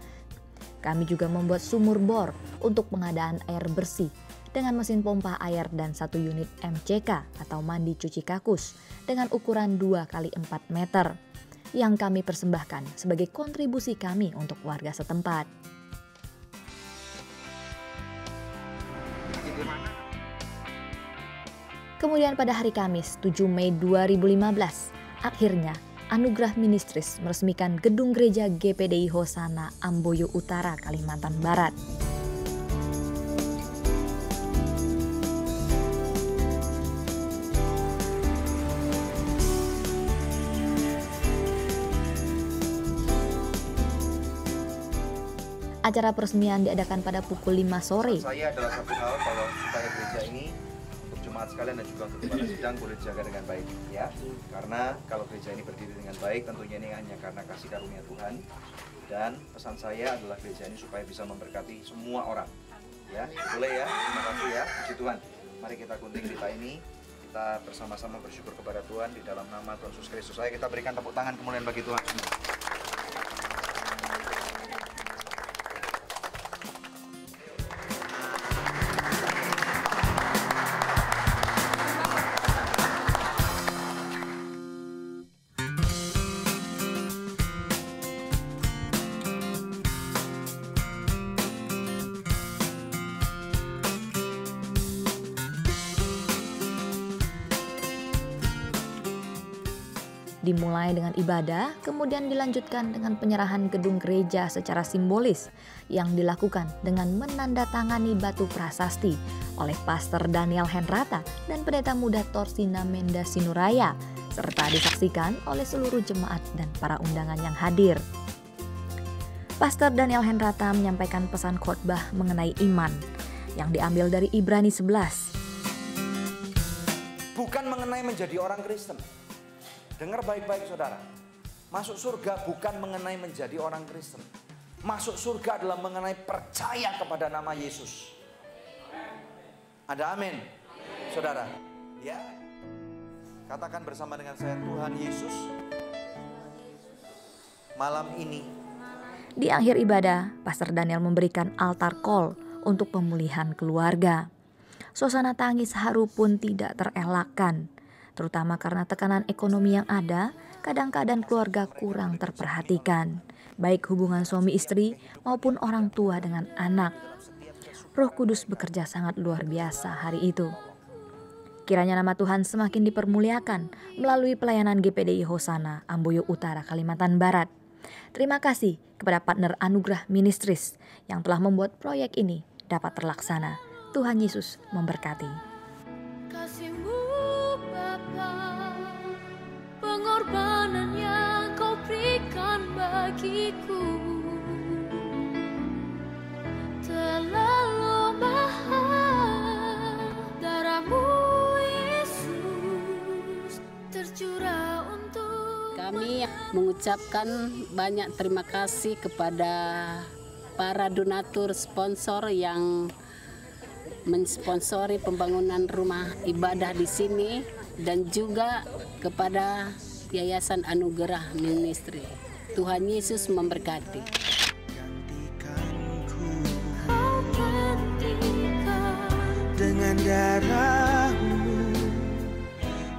Kami juga membuat sumur bor untuk pengadaan air bersih dengan mesin pompa air dan 1 unit MCK atau mandi cuci kakus dengan ukuran 2 x 4 meter yang kami persembahkan sebagai kontribusi kami untuk warga setempat. Kemudian pada hari Kamis 7 Mei 2015, akhirnya Anugerah Ministries meresmikan gedung gereja GPDI Hosana Amboyo Utara, Kalimantan Barat. Acara peresmian diadakan pada pukul 5 sore. Saya adalah satu hal kalau supaya gereja ini untuk jemaat sekalian dan juga untuk jemaat sidang boleh dijaga dengan baik, ya. Karena kalau gereja ini berdiri dengan baik, tentunya ini hanya karena kasih karunia Tuhan. Dan pesan saya adalah gereja ini supaya bisa memberkati semua orang, ya. Boleh ya, terima kasih ya, puji Tuhan. Mari kita gunting kita ini, kita bersama-sama bersyukur kepada Tuhan di dalam nama Tuhan Yesus Kristus. Saya kita berikan tepuk tangan kemuliaan bagi Tuhan semua. Dimulai dengan ibadah, kemudian dilanjutkan dengan penyerahan gedung gereja secara simbolis yang dilakukan dengan menandatangani batu prasasti oleh Pastor Daniel Henrata dan Pendeta Muda Torsina Menda Sinuraya, serta disaksikan oleh seluruh jemaat dan para undangan yang hadir. Pastor Daniel Henrata menyampaikan pesan khotbah mengenai iman yang diambil dari Ibrani 11. Bukan mengenai menjadi orang Kristen. Dengar baik-baik saudara. Masuk surga bukan mengenai menjadi orang Kristen. Masuk surga adalah mengenai percaya kepada nama Yesus. Ada amin, saudara? Ya. Katakan bersama dengan saya, Tuhan Yesus, malam ini. Di akhir ibadah, Pastor Daniel memberikan altar call untuk pemulihan keluarga. Suasana tangis haru pun tidak terelakkan. Terutama karena tekanan ekonomi yang ada, kadang-kadang keluarga kurang terperhatikan, baik hubungan suami istri maupun orang tua dengan anak. Roh Kudus bekerja sangat luar biasa hari itu. Kiranya nama Tuhan semakin dipermuliakan melalui pelayanan GPDI Hosana Amboyo Utara, Kalimantan Barat. Terima kasih kepada partner Anugerah Ministries yang telah membuat proyek ini dapat terlaksana. Tuhan Yesus memberkati. Pengorbanan yang kau berikan bagiku terlalu mahal. Darahmu Yesus tercurah untuk kami mengucapkan banyak terima kasih kepada para donatur sponsor yang mensponsori pembangunan rumah ibadah di sini dan juga kepada Yayasan Anugerah Ministry. Tuhan Yesus memberkati. Dengan darahmu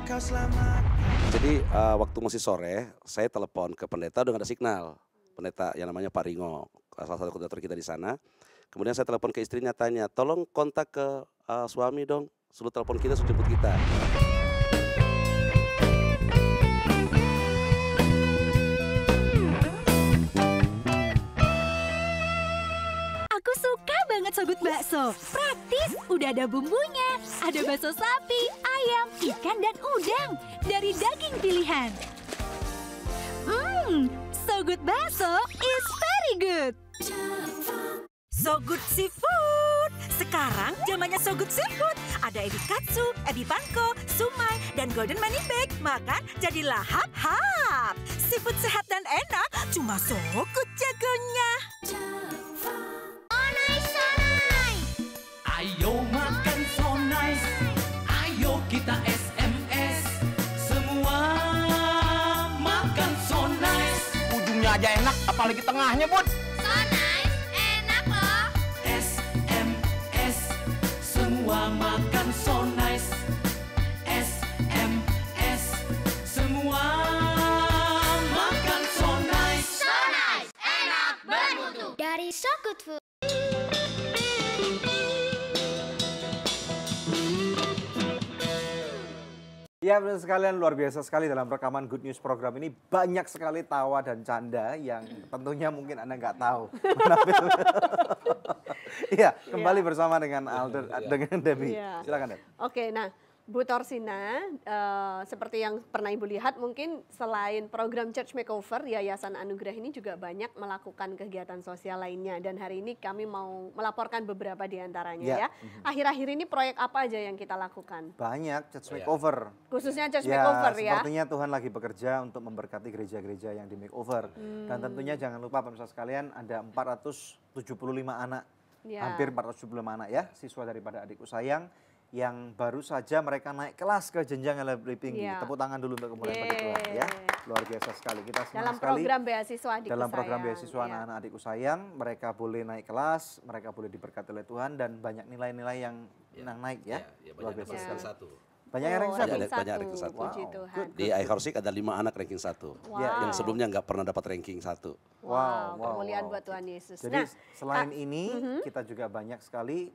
kau selamat. Jadi waktu masih sore, saya telepon ke pendeta udah gak ada signal. Pendeta yang namanya Pak Ringo, salah satu koordinator kita di sana. Kemudian saya telepon ke istrinya, tanya, tolong kontak ke suami dong, suruh telepon kita, suruh jemput kita. banget So Good Bakso. Praktis, udah ada bumbunya. Ada bakso sapi, ayam, ikan, dan udang. Dari daging pilihan. So Good Bakso is very good. So Good Seafood. Sekarang zamannya So Good Seafood. Ada ebi katsu, ebi panko, sumai, dan golden money bag. Makan jadi lahap-hap. Seafood sehat dan enak, cuma So Good jagonya. Ayo makan so nice, ayo kita SMS, semua makan so nice. Ujungnya aja enak, apalagi tengahnya, Bud. So nice, enak loh. SMS, semua makan so nice. SMS, semua makan so nice. So nice, enak, bermutu. Dari So Good Food. Ya benar sekalian, luar biasa sekali dalam rekaman Good News program ini banyak sekali tawa dan canda yang tentunya mungkin Anda nggak tahu. Iya, kembali bersama dengan Alder, dengan Debbie. Iya. Silakan Deb. Oke, nah Bu Torsina, seperti yang pernah Ibu lihat mungkin selain program Church Makeover, Yayasan Anugerah ini juga banyak melakukan kegiatan sosial lainnya. Dan hari ini kami mau melaporkan beberapa di antaranya ya. Akhir-akhir ini proyek apa aja yang kita lakukan? Banyak Church Makeover. Khususnya Church Makeover ya. Sepertinya Tuhan lagi bekerja untuk memberkati gereja-gereja yang di makeover. Dan tentunya jangan lupa pemirsa sekalian ada 475 anak. Hampir 475 anak ya, siswa daripada Adikku Sayang yang baru saja mereka naik kelas ke jenjang yang lebih tinggi. Tepuk tangan dulu untuk kemuliaan bagi Tuhan ya. Luar biasa sekali. Kita senang dalam sekali. program beasiswa Adikku dalam Sayang. program beasiswa anak-anak Adikku Sayang, mereka boleh naik kelas, mereka boleh diberkati oleh Tuhan dan banyak nilai-nilai yang naik ya. Luar biasa sekali. Banyak yang ranking satu. Banyak ranking satu. Puji Tuhan. Di iHorsing ada 5 anak ranking 1. Yang sebelumnya nggak pernah dapat ranking 1. Wow, kemuliaan buat Tuhan Yesus. Jadi selain ini kita juga banyak sekali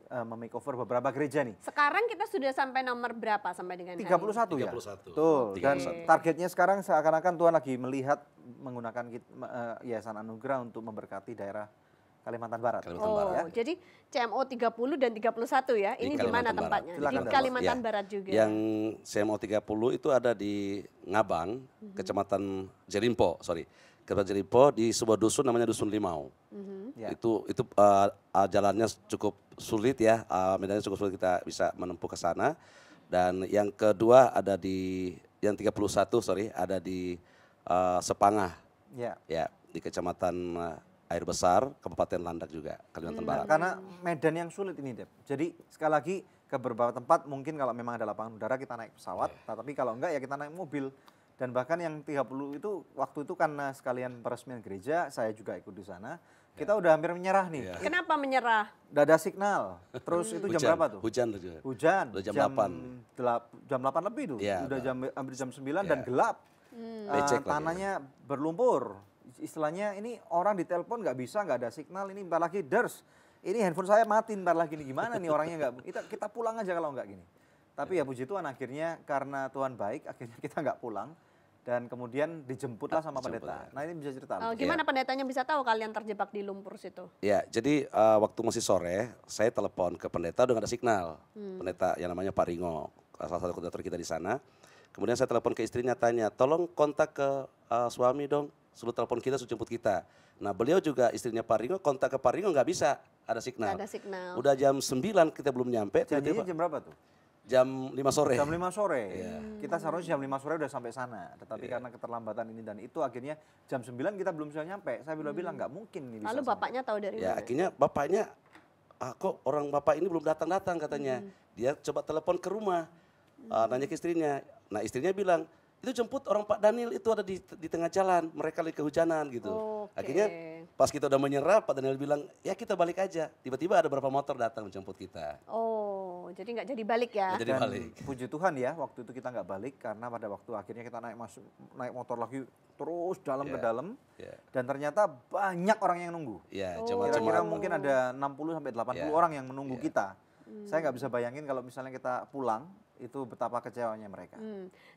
memakeover beberapa gereja nih. Sekarang kita sudah sampai nomor berapa sampai dengan 31 hari ini? ya? Betul. Dan targetnya sekarang seakan-akan Tuhan lagi melihat menggunakan Yayasan Anugerah untuk memberkati daerah Kalimantan Barat. Ya. Jadi CMO 30 dan 31 ya. Ini di mana tempatnya? Di Kalimantan Barat juga. Yang CMO 30 itu ada di Ngabang, Kecamatan Jerimpo, Kecamatan Jerimpo di sebuah dusun namanya Dusun Limau. Itu jalannya cukup sulit ya, medannya cukup sulit kita bisa menempuh ke sana. Dan yang kedua ada di yang 31 ada di Sepangah. Ya, di Kecamatan Air Besar, Kabupaten Landak juga, Kalimantan Barat. Karena medan yang sulit ini, Deb. Jadi sekali lagi ke beberapa tempat mungkin kalau memang ada lapangan udara kita naik pesawat, tapi kalau enggak ya kita naik mobil. Dan bahkan yang 30 itu waktu itu karena sekalian peresmian gereja, saya juga ikut di sana. Kita udah hampir menyerah nih. Kenapa menyerah? Udah ada signal. Terus itu jam berapa tuh? Hujan juga. Hujan. Jam 8. Jam 8 lebih tuh. Udah hampir jam 9 dan gelap. Tanahnya berlumpur. Istilahnya ini orang ditelepon nggak bisa, nggak ada signal, ini bentar lagi ders. Ini handphone saya mati bentar lagi nih, gimana nih orangnya nggak, kita pulang aja kalau nggak gini. Tapi ya puji Tuhan akhirnya karena Tuhan baik, akhirnya kita nggak pulang. Dan kemudian dijemputlah sama pendeta. Nah ini bisa cerita. Gimana pendetanya bisa tahu kalian terjebak di lumpur situ? Ya, jadi waktu masih sore, saya telepon ke pendeta udah nggak ada signal. Pendeta yang namanya Pak Ringo, salah satu koordinator kita di sana. Kemudian saya telepon ke istrinya tanya, tolong kontak ke suami dong. Suruh telepon kita, suruh jemput kita. Nah beliau juga istrinya Pak Ringo, kontak ke Pak Ringo nggak bisa, ada signal. Gak ada signal. Udah jam 9 kita belum nyampe. Jadinya jam berapa tuh? Jam 5 sore. Jam 5 sore. Kita seharusnya jam 5 sore udah sampai sana. Tetapi karena keterlambatan ini dan itu akhirnya jam 9 kita belum bisa nyampe. Saya bilang nggak mungkin ini bisa. Lalu bapaknya tahu dari mana? Akhirnya bapaknya, kok orang bapak ini belum datang-datang katanya. Dia coba telepon ke rumah, nanya ke istrinya. Nah istrinya bilang, itu jemput orang Pak Daniel itu ada di tengah jalan, mereka lagi kehujanan gitu. Akhirnya pas kita udah menyerah, Pak Daniel bilang, ya kita balik aja. Tiba-tiba ada beberapa motor datang menjemput kita. Jadi nggak jadi balik ya? Jadi balik. Puji Tuhan ya, waktu itu kita nggak balik karena pada waktu akhirnya kita naik motor lagi terus dalam ke dalam. Dan ternyata banyak orang yang nunggu. Kira-kira mungkin ada 60 sampai 80 orang yang menunggu kita. Saya nggak bisa bayangin kalau misalnya kita pulang, itu betapa kecewanya mereka.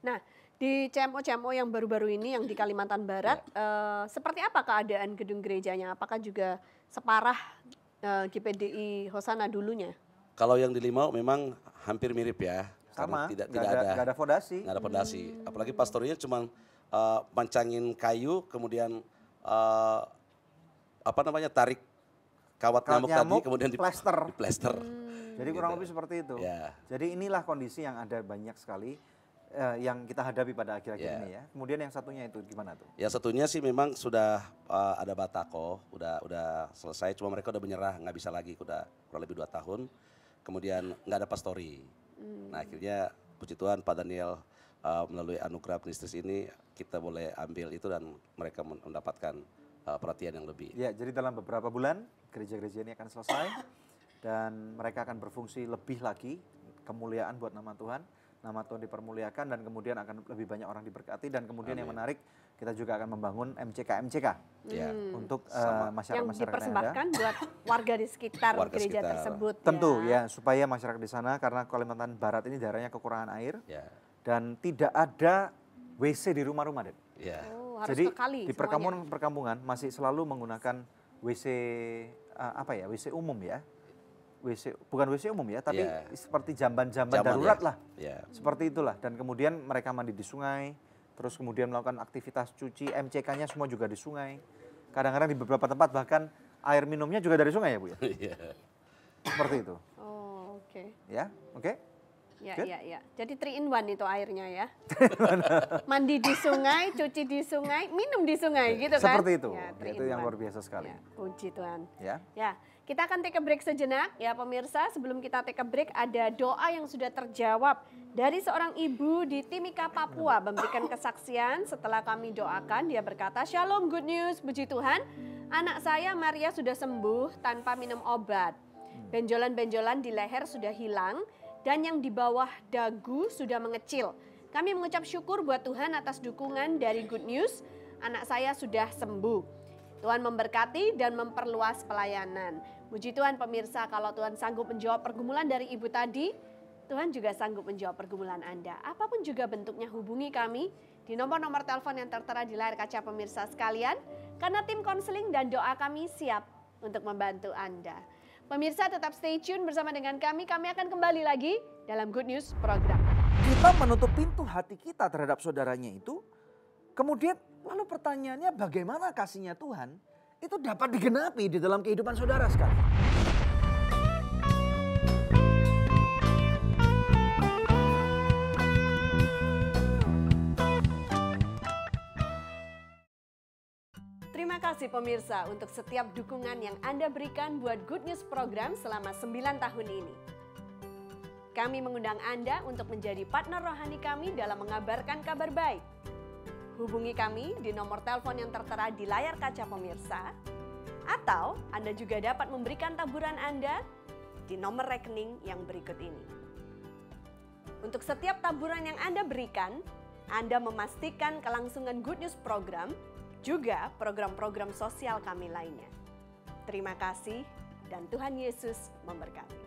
Nah, di CMO yang baru-baru ini yang di Kalimantan Barat, seperti apa keadaan gedung gerejanya? Apakah juga separah GPDI Hosana dulunya? Kalau yang di Limau memang hampir mirip ya. Sama, Karena tidak nggak ada fondasi. Nggak ada fondasi. Apalagi pastornya cuma mancangin kayu, kemudian tarik kawat nyamuk tadi, kemudian diplester. Jadi kurang lebih seperti itu. Ya. Jadi inilah kondisi yang ada banyak sekali yang kita hadapi pada akhir-akhir ini ya. Kemudian yang satunya itu gimana tuh? Yang satunya sih memang sudah ada batako, udah selesai. Cuma mereka udah menyerah, nggak bisa lagi, udah kurang lebih 2 tahun. Kemudian nggak ada pastori. Nah akhirnya puji Tuhan Pak Daniel melalui anugerah ministris ini kita boleh ambil itu dan mereka mendapatkan perhatian yang lebih. Ya, jadi dalam beberapa bulan gereja-gereja ini akan selesai dan mereka akan berfungsi lebih lagi, kemuliaan buat nama Tuhan dipermuliakan dan kemudian akan lebih banyak orang diberkati dan kemudian yang menarik kita juga akan membangun MCK untuk masyarakat yang dipersembahkan buat warga di sekitar gereja tersebut. Tentu ya supaya masyarakat di sana karena Kalimantan Barat ini daerahnya kekurangan air dan tidak ada WC di rumah-rumah, Dep. Jadi di perkampungan masih selalu menggunakan WC WC umum ya. Bukan WC umum ya, tapi seperti jamban-jamban darurat lah. Seperti itulah dan kemudian mereka mandi di sungai, terus kemudian melakukan aktivitas cuci, MCK-nya semua juga di sungai. Kadang-kadang di beberapa tempat bahkan air minumnya juga dari sungai ya, Bu ya. Seperti itu. Oh, oke. Ya, oke. Ya. Jadi 3 in 1 itu airnya ya. Mandi di sungai, cuci di sungai, minum di sungai gitu kan. Seperti itu. Ya, itu yang luar biasa sekali. Ya, puji Tuhan. Ya. Kita akan take a break sejenak ya pemirsa. Sebelum kita take a break ada doa yang sudah terjawab dari seorang ibu di Timika, Papua memberikan kesaksian setelah kami doakan. Dia berkata, "Shalom, good news, puji Tuhan. Anak saya Maria sudah sembuh tanpa minum obat. Benjolan-benjolan di leher sudah hilang dan yang di bawah dagu sudah mengecil. Kami mengucap syukur buat Tuhan atas dukungan dari Good News. Anak saya sudah sembuh. Tuhan memberkati dan memperluas pelayanan." Puji Tuhan pemirsa, kalau Tuhan sanggup menjawab pergumulan dari ibu tadi, Tuhan juga sanggup menjawab pergumulan Anda. Apapun juga bentuknya, hubungi kami di nomor-nomor telepon yang tertera di layar kaca pemirsa sekalian. Karena tim konseling dan doa kami siap untuk membantu Anda. Pemirsa tetap stay tune bersama dengan kami akan kembali lagi dalam Good News program. Kita menutup pintu hati kita terhadap saudaranya itu, kemudian lalu pertanyaannya bagaimana kasihnya Tuhan itu dapat digenapi di dalam kehidupan saudara sekali. Terima kasih pemirsa untuk setiap dukungan yang Anda berikan buat Good News program selama 9 tahun ini. Kami mengundang Anda untuk menjadi partner rohani kami dalam mengabarkan kabar baik. Hubungi kami di nomor telepon yang tertera di layar kaca pemirsa, atau Anda juga dapat memberikan taburan Anda di nomor rekening yang berikut ini. Untuk setiap taburan yang Anda berikan, Anda memastikan kelangsungan Good News program, juga program-program sosial kami lainnya. Terima kasih dan Tuhan Yesus memberkati.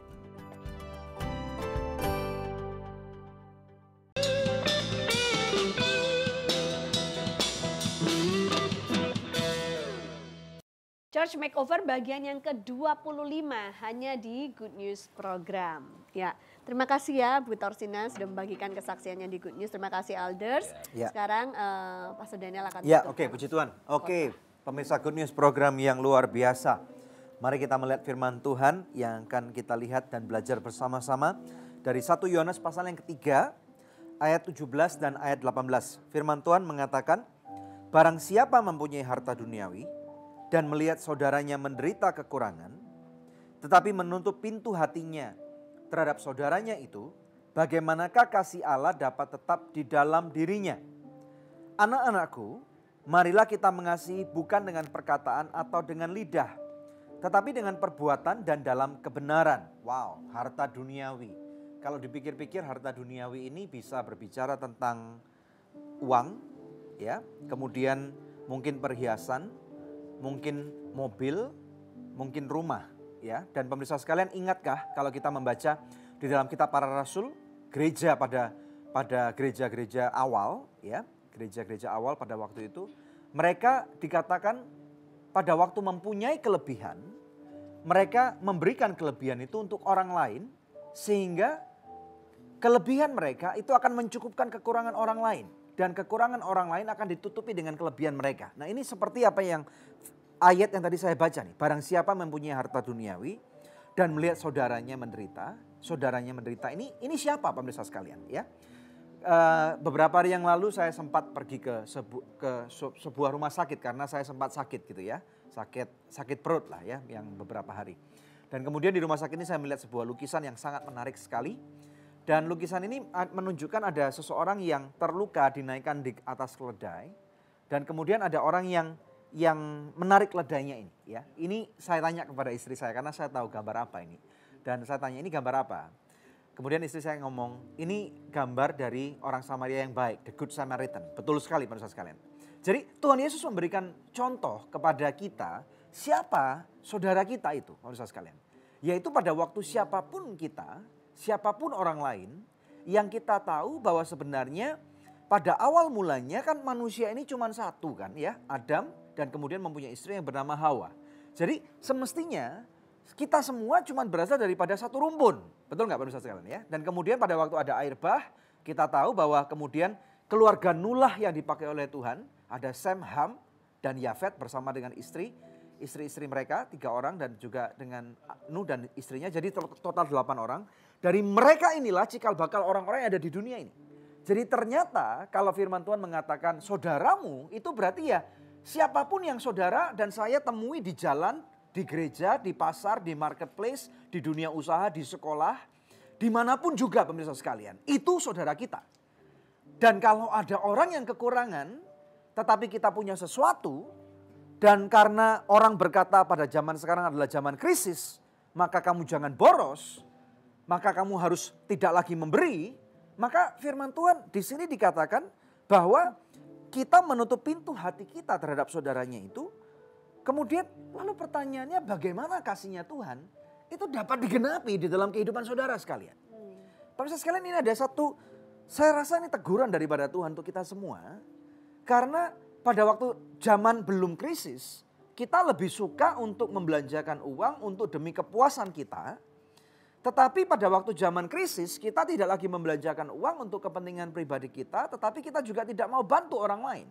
Church Makeover bagian yang ke-25 hanya di Good News program. Ya, terima kasih ya Bu Torsina sudah membagikan kesaksiannya di Good News. Terima kasih Alders. Ya. Sekarang Pastor Daniel akan Ya, oke, puji Tuhan. Oke, pemirsa Good News program yang luar biasa. Mari kita melihat firman Tuhan yang akan kita lihat dan belajar bersama-sama dari 1 Yohanes pasal yang ketiga ayat 17 dan ayat 18. Firman Tuhan mengatakan, "Barang siapa mempunyai harta duniawi dan melihat saudaranya menderita kekurangan, tetapi menutup pintu hatinya terhadap saudaranya itu, bagaimanakah kasih Allah dapat tetap di dalam dirinya? Anak-anakku, marilah kita mengasihi bukan dengan perkataan atau dengan lidah, tetapi dengan perbuatan dan dalam kebenaran." Wow, harta duniawi. Kalau dipikir-pikir harta duniawi ini bisa berbicara tentang uang, ya, kemudian mungkin perhiasan, mungkin mobil, mungkin rumah, ya. Dan pemirsa sekalian, ingatkah kalau kita membaca di dalam kitab Para Rasul, gereja pada gereja-gereja awal, ya, gereja-gereja awal pada waktu itu, mereka dikatakan pada waktu mempunyai kelebihan, mereka memberikan kelebihan itu untuk orang lain, sehingga kelebihan mereka itu akan mencukupkan kekurangan orang lain. Dan kekurangan orang lain akan ditutupi dengan kelebihan mereka. Nah ini seperti apa yang ayat yang tadi saya baca nih. Barang siapa mempunyai harta duniawi dan melihat saudaranya menderita ini siapa pemirsa sekalian ya? Beberapa hari yang lalu saya sempat pergi ke sebuah rumah sakit karena saya sempat sakit gitu ya. Sakit perut lah ya yang beberapa hari. Dan kemudian di rumah sakit ini saya melihat sebuah lukisan yang sangat menarik sekali. Dan lukisan ini menunjukkan ada seseorang yang terluka dinaikkan di atas keledai. Dan kemudian ada orang yang menarik keledainya ini ya. Ini saya tanya kepada istri saya karena saya tahu gambar apa ini. Dan saya tanya ini gambar apa? Kemudian istri saya ngomong, ini gambar dari orang Samaria yang baik, the Good Samaritan. Betul sekali pemirsa sekalian. Jadi Tuhan Yesus memberikan contoh kepada kita siapa saudara kita itu pemirsa sekalian. Yaitu pada waktu siapapun kita, siapapun orang lain yang kita tahu bahwa sebenarnya pada awal mulanya kan manusia ini cuma satu kan ya, Adam dan kemudian mempunyai istri yang bernama Hawa. Jadi semestinya kita semua cuma berasal daripada satu rumpun. Betul nggak pemirsa sekalian ya? Dan kemudian pada waktu ada air bah, kita tahu bahwa kemudian keluarga Nulah yang dipakai oleh Tuhan, ada Sem, Ham, dan Yafet bersama dengan istri-istri mereka, 3 orang dan juga dengan Nuh dan istrinya. Jadi total 8 orang. Dari mereka inilah cikal bakal orang-orang yang ada di dunia ini. Jadi ternyata kalau firman Tuhan mengatakan saudaramu itu berarti ya siapapun yang saudara dan saya temui di jalan, di gereja, di pasar, di marketplace, di dunia usaha, di sekolah, dimanapun juga pemirsa sekalian. Itu saudara kita. Dan kalau ada orang yang kekurangan, tetapi kita punya sesuatu, dan karena orang berkata pada zaman sekarang adalah zaman krisis, maka kamu jangan boros, maka kamu harus tidak lagi memberi, maka firman Tuhan di sini dikatakan bahwa kita menutup pintu hati kita terhadap saudaranya itu. Kemudian lalu pertanyaannya bagaimana kasihnya Tuhan itu dapat digenapi di dalam kehidupan saudara sekalian. Pemirsa sekalian ini ada satu, saya rasa ini teguran daripada Tuhan untuk kita semua. Karena pada waktu zaman belum krisis, kita lebih suka untuk membelanjakan uang untuk demi kepuasan kita. Tetapi pada waktu zaman krisis kita tidak lagi membelanjakan uang untuk kepentingan pribadi kita, tetapi kita juga tidak mau bantu orang lain.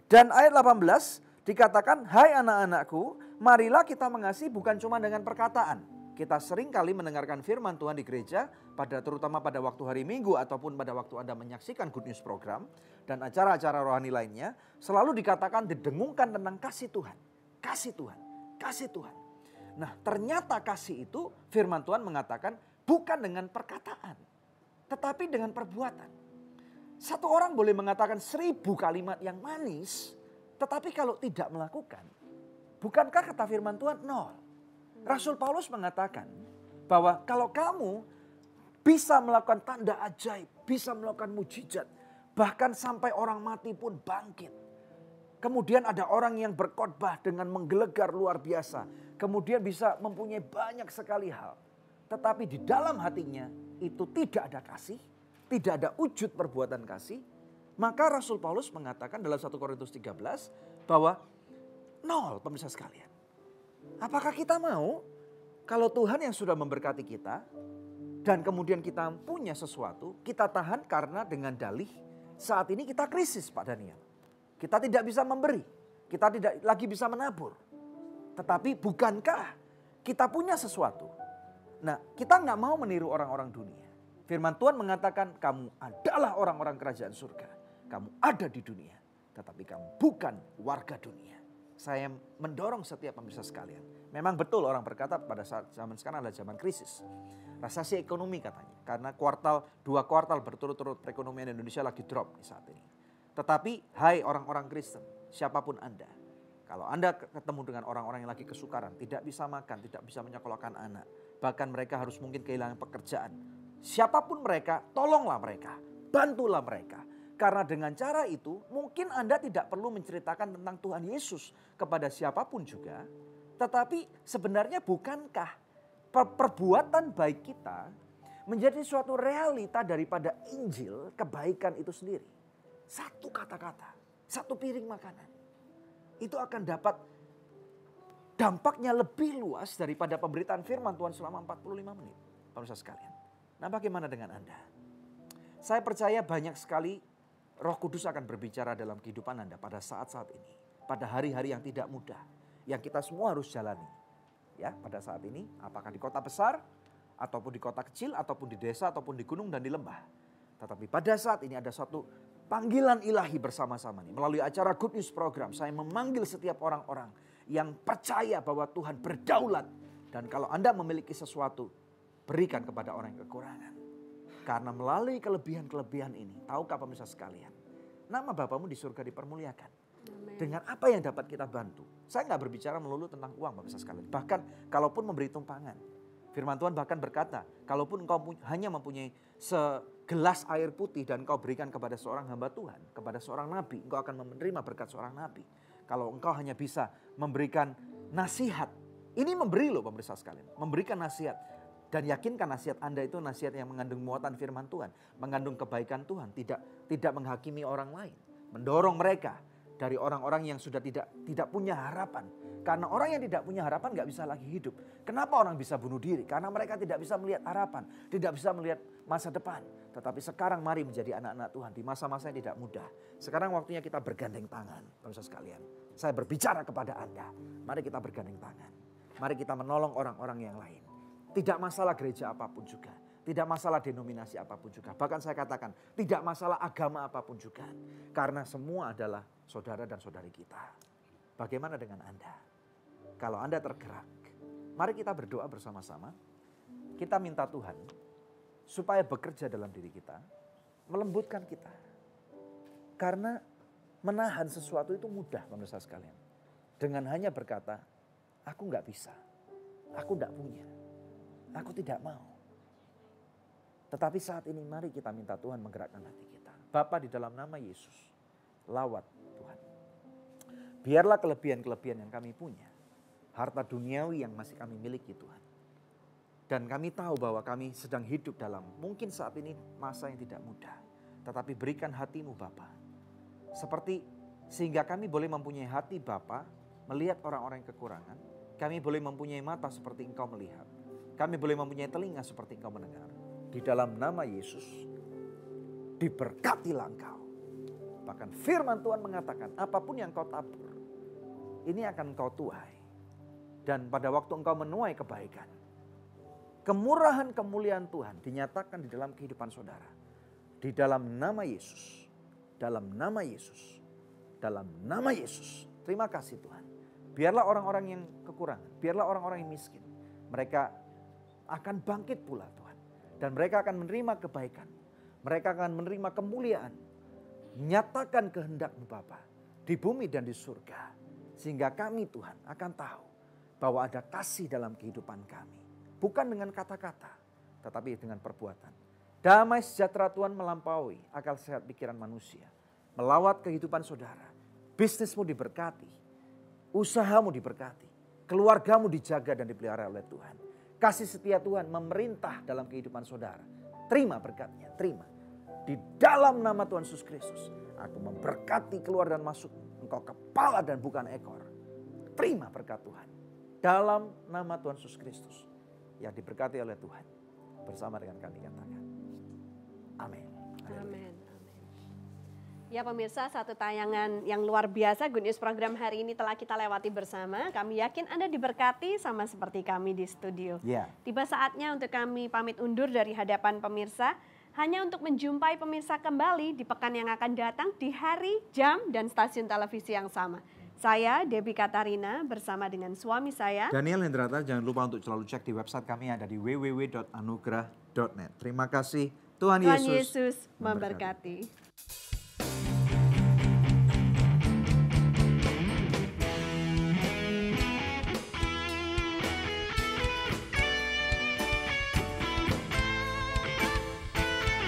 Dan ayat 18 dikatakan, hai anak-anakku, marilah kita mengasihi bukan cuma dengan perkataan. Kita sering kali mendengarkan firman Tuhan di gereja, terutama pada waktu hari Minggu ataupun pada waktu Anda menyaksikan Good News Program dan acara-acara rohani lainnya, selalu dikatakan didengungkan tentang kasih Tuhan. Kasih Tuhan, kasih Tuhan. Nah ternyata kasih itu firman Tuhan mengatakan bukan dengan perkataan, tetapi dengan perbuatan. Satu orang boleh mengatakan 1000 kalimat yang manis, tetapi kalau tidak melakukan, bukankah kata firman Tuhan nol? Rasul Paulus mengatakan bahwa kalau kamu bisa melakukan tanda ajaib, bisa melakukan mujizat, bahkan sampai orang mati pun bangkit. Kemudian ada orang yang berkhotbah dengan menggelegar luar biasa. Kemudian bisa mempunyai banyak sekali hal. Tetapi di dalam hatinya itu tidak ada kasih, tidak ada wujud perbuatan kasih. Maka Rasul Paulus mengatakan dalam 1 Korintus 13 bahwa nol pemirsa sekalian. Apakah kita mau kalau Tuhan yang sudah memberkati kita dan kemudian kita punya sesuatu, kita tahan karena dengan dalih saat ini kita krisis Pak Daniel. Kita tidak bisa memberi, kita tidak lagi bisa menabur. Tetapi bukankah kita punya sesuatu? Nah kita nggak mau meniru orang-orang dunia. Firman Tuhan mengatakan kamu adalah orang-orang kerajaan surga. Kamu ada di dunia, tetapi kamu bukan warga dunia. Saya mendorong setiap pemirsa sekalian. Memang betul orang berkata pada saat zaman sekarang adalah zaman krisis. Resesi ekonomi katanya. Karena 2 kuartal berturut-turut perekonomian Indonesia lagi drop di saat ini. Tetapi hai orang-orang Kristen, siapapun Anda. Kalau Anda ketemu dengan orang-orang yang lagi kesukaran, tidak bisa makan, tidak bisa menyekolahkan anak. Bahkan mereka harus mungkin kehilangan pekerjaan. Siapapun mereka, tolonglah mereka, bantulah mereka. Karena dengan cara itu mungkin Anda tidak perlu menceritakan tentang Tuhan Yesus kepada siapapun juga. Tetapi sebenarnya bukankah perbuatan baik kita menjadi suatu realita daripada Injil kebaikan itu sendiri. Satu kata-kata, satu piring makanan. Itu akan dapat dampaknya lebih luas daripada pemberitaan firman Tuhan selama 45 menit. Pemirsa sekalian. Nah, bagaimana dengan Anda? Saya percaya banyak sekali Roh Kudus akan berbicara dalam kehidupan Anda pada saat-saat ini. Pada hari-hari yang tidak mudah. Yang kita semua harus jalani. Ya, pada saat ini, apakah di kota besar, ataupun di kota kecil, ataupun di desa, ataupun di gunung dan di lembah. Tetapi pada saat ini ada satu panggilan ilahi bersama-sama nih. Melalui acara Good News Program, saya memanggil setiap orang-orang yang percaya bahwa Tuhan berdaulat. Dan kalau Anda memiliki sesuatu, berikan kepada orang yang kekurangan. Karena melalui kelebihan-kelebihan ini, tahukah pemirsa sekalian, nama Bapamu di surga dipermuliakan. Amen. Dengan apa yang dapat kita bantu. Saya nggak berbicara melulu tentang uang pemirsa sekalian. Bahkan kalaupun memberi tumpangan. Firman Tuhan bahkan berkata, kalaupun engkau hanya mempunyai segelas air putih dan engkau berikan kepada seorang hamba Tuhan, kepada seorang nabi, engkau akan menerima berkat seorang nabi. Kalau engkau hanya bisa memberikan nasihat, ini memberi loh pemirsa sekalian, memberikan nasihat. Dan yakinkan nasihat Anda itu nasihat yang mengandung muatan firman Tuhan, mengandung kebaikan Tuhan, tidak menghakimi orang lain, mendorong mereka dari orang-orang yang sudah tidak punya harapan. Karena orang yang tidak punya harapan gak bisa lagi hidup. Kenapa orang bisa bunuh diri? Karena mereka tidak bisa melihat harapan, tidak bisa melihat masa depan. Tetapi sekarang mari menjadi anak-anak Tuhan di masa-masa yang tidak mudah. Sekarang waktunya kita bergandeng tangan, pemirsa sekalian. Saya berbicara kepada Anda, mari kita bergandeng tangan. Mari kita menolong orang-orang yang lain. Tidak masalah gereja apapun juga. Tidak masalah denominasi apapun juga. Bahkan saya katakan tidak masalah agama apapun juga. Karena semua adalah saudara dan saudari kita. Bagaimana dengan Anda? Kalau Anda tergerak, mari kita berdoa bersama-sama. Kita minta Tuhan supaya bekerja dalam diri kita, melembutkan kita. Karena menahan sesuatu itu mudah pemirsa sekalian. Dengan hanya berkata, aku gak bisa, aku gak punya, aku tidak mau. Tetapi saat ini mari kita minta Tuhan menggerakkan hati kita. Bapa di dalam nama Yesus, lawat Tuhan. Biarlah kelebihan-kelebihan yang kami punya, harta duniawi yang masih kami miliki Tuhan. Dan kami tahu bahwa kami sedang hidup dalam mungkin saat ini masa yang tidak mudah. Tetapi berikan hatimu Bapa. Seperti sehingga kami boleh mempunyai hati Bapa, melihat orang-orang yang kekurangan. Kami boleh mempunyai mata seperti Engkau melihat. Kami boleh mempunyai telinga seperti Engkau mendengar. Di dalam nama Yesus, diberkatilah Engkau. Bahkan firman Tuhan mengatakan, apapun yang kau tabur, ini akan Engkau tuai. Dan pada waktu engkau menuai kebaikan, kemurahan kemuliaan Tuhan dinyatakan di dalam kehidupan saudara. Di dalam nama Yesus, dalam nama Yesus, dalam nama Yesus. Terima kasih Tuhan. Biarlah orang-orang yang kekurangan, biarlah orang-orang yang miskin, mereka akan bangkit pula Tuhan. Dan mereka akan menerima kebaikan, mereka akan menerima kemuliaan. Nyatakan kehendak-Mu Bapa di bumi dan di surga. Sehingga kami Tuhan akan tahu bahwa ada kasih dalam kehidupan kami. Bukan dengan kata-kata, tetapi dengan perbuatan. Damai sejahtera Tuhan melampaui akal sehat pikiran manusia. Melawat kehidupan saudara. Bisnismu diberkati. Usahamu diberkati. Keluargamu dijaga dan dipelihara oleh Tuhan. Kasih setia Tuhan memerintah dalam kehidupan saudara. Terima berkatnya, terima. Di dalam nama Tuhan Yesus Kristus, aku memberkati keluar dan masuk. Engkau kepala dan bukan ekor. Terima berkat Tuhan. Dalam nama Tuhan Yesus Kristus yang diberkati oleh Tuhan bersama dengan kami katakan amin. Amin. Ya pemirsa, satu tayangan yang luar biasa Good News program hari ini telah kita lewati bersama. Kami yakin Anda diberkati sama seperti kami di studio. Tiba saatnya untuk kami pamit undur dari hadapan pemirsa, hanya untuk menjumpai pemirsa kembali di pekan yang akan datang di hari, jam, dan stasiun televisi yang sama. Saya Debbie Katarina bersama dengan suami saya Daniel Hendrata. Jangan lupa untuk selalu cek di website kami ada di www.anugerah.net. Terima kasih. Tuhan Yesus memberkati.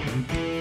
Thank you.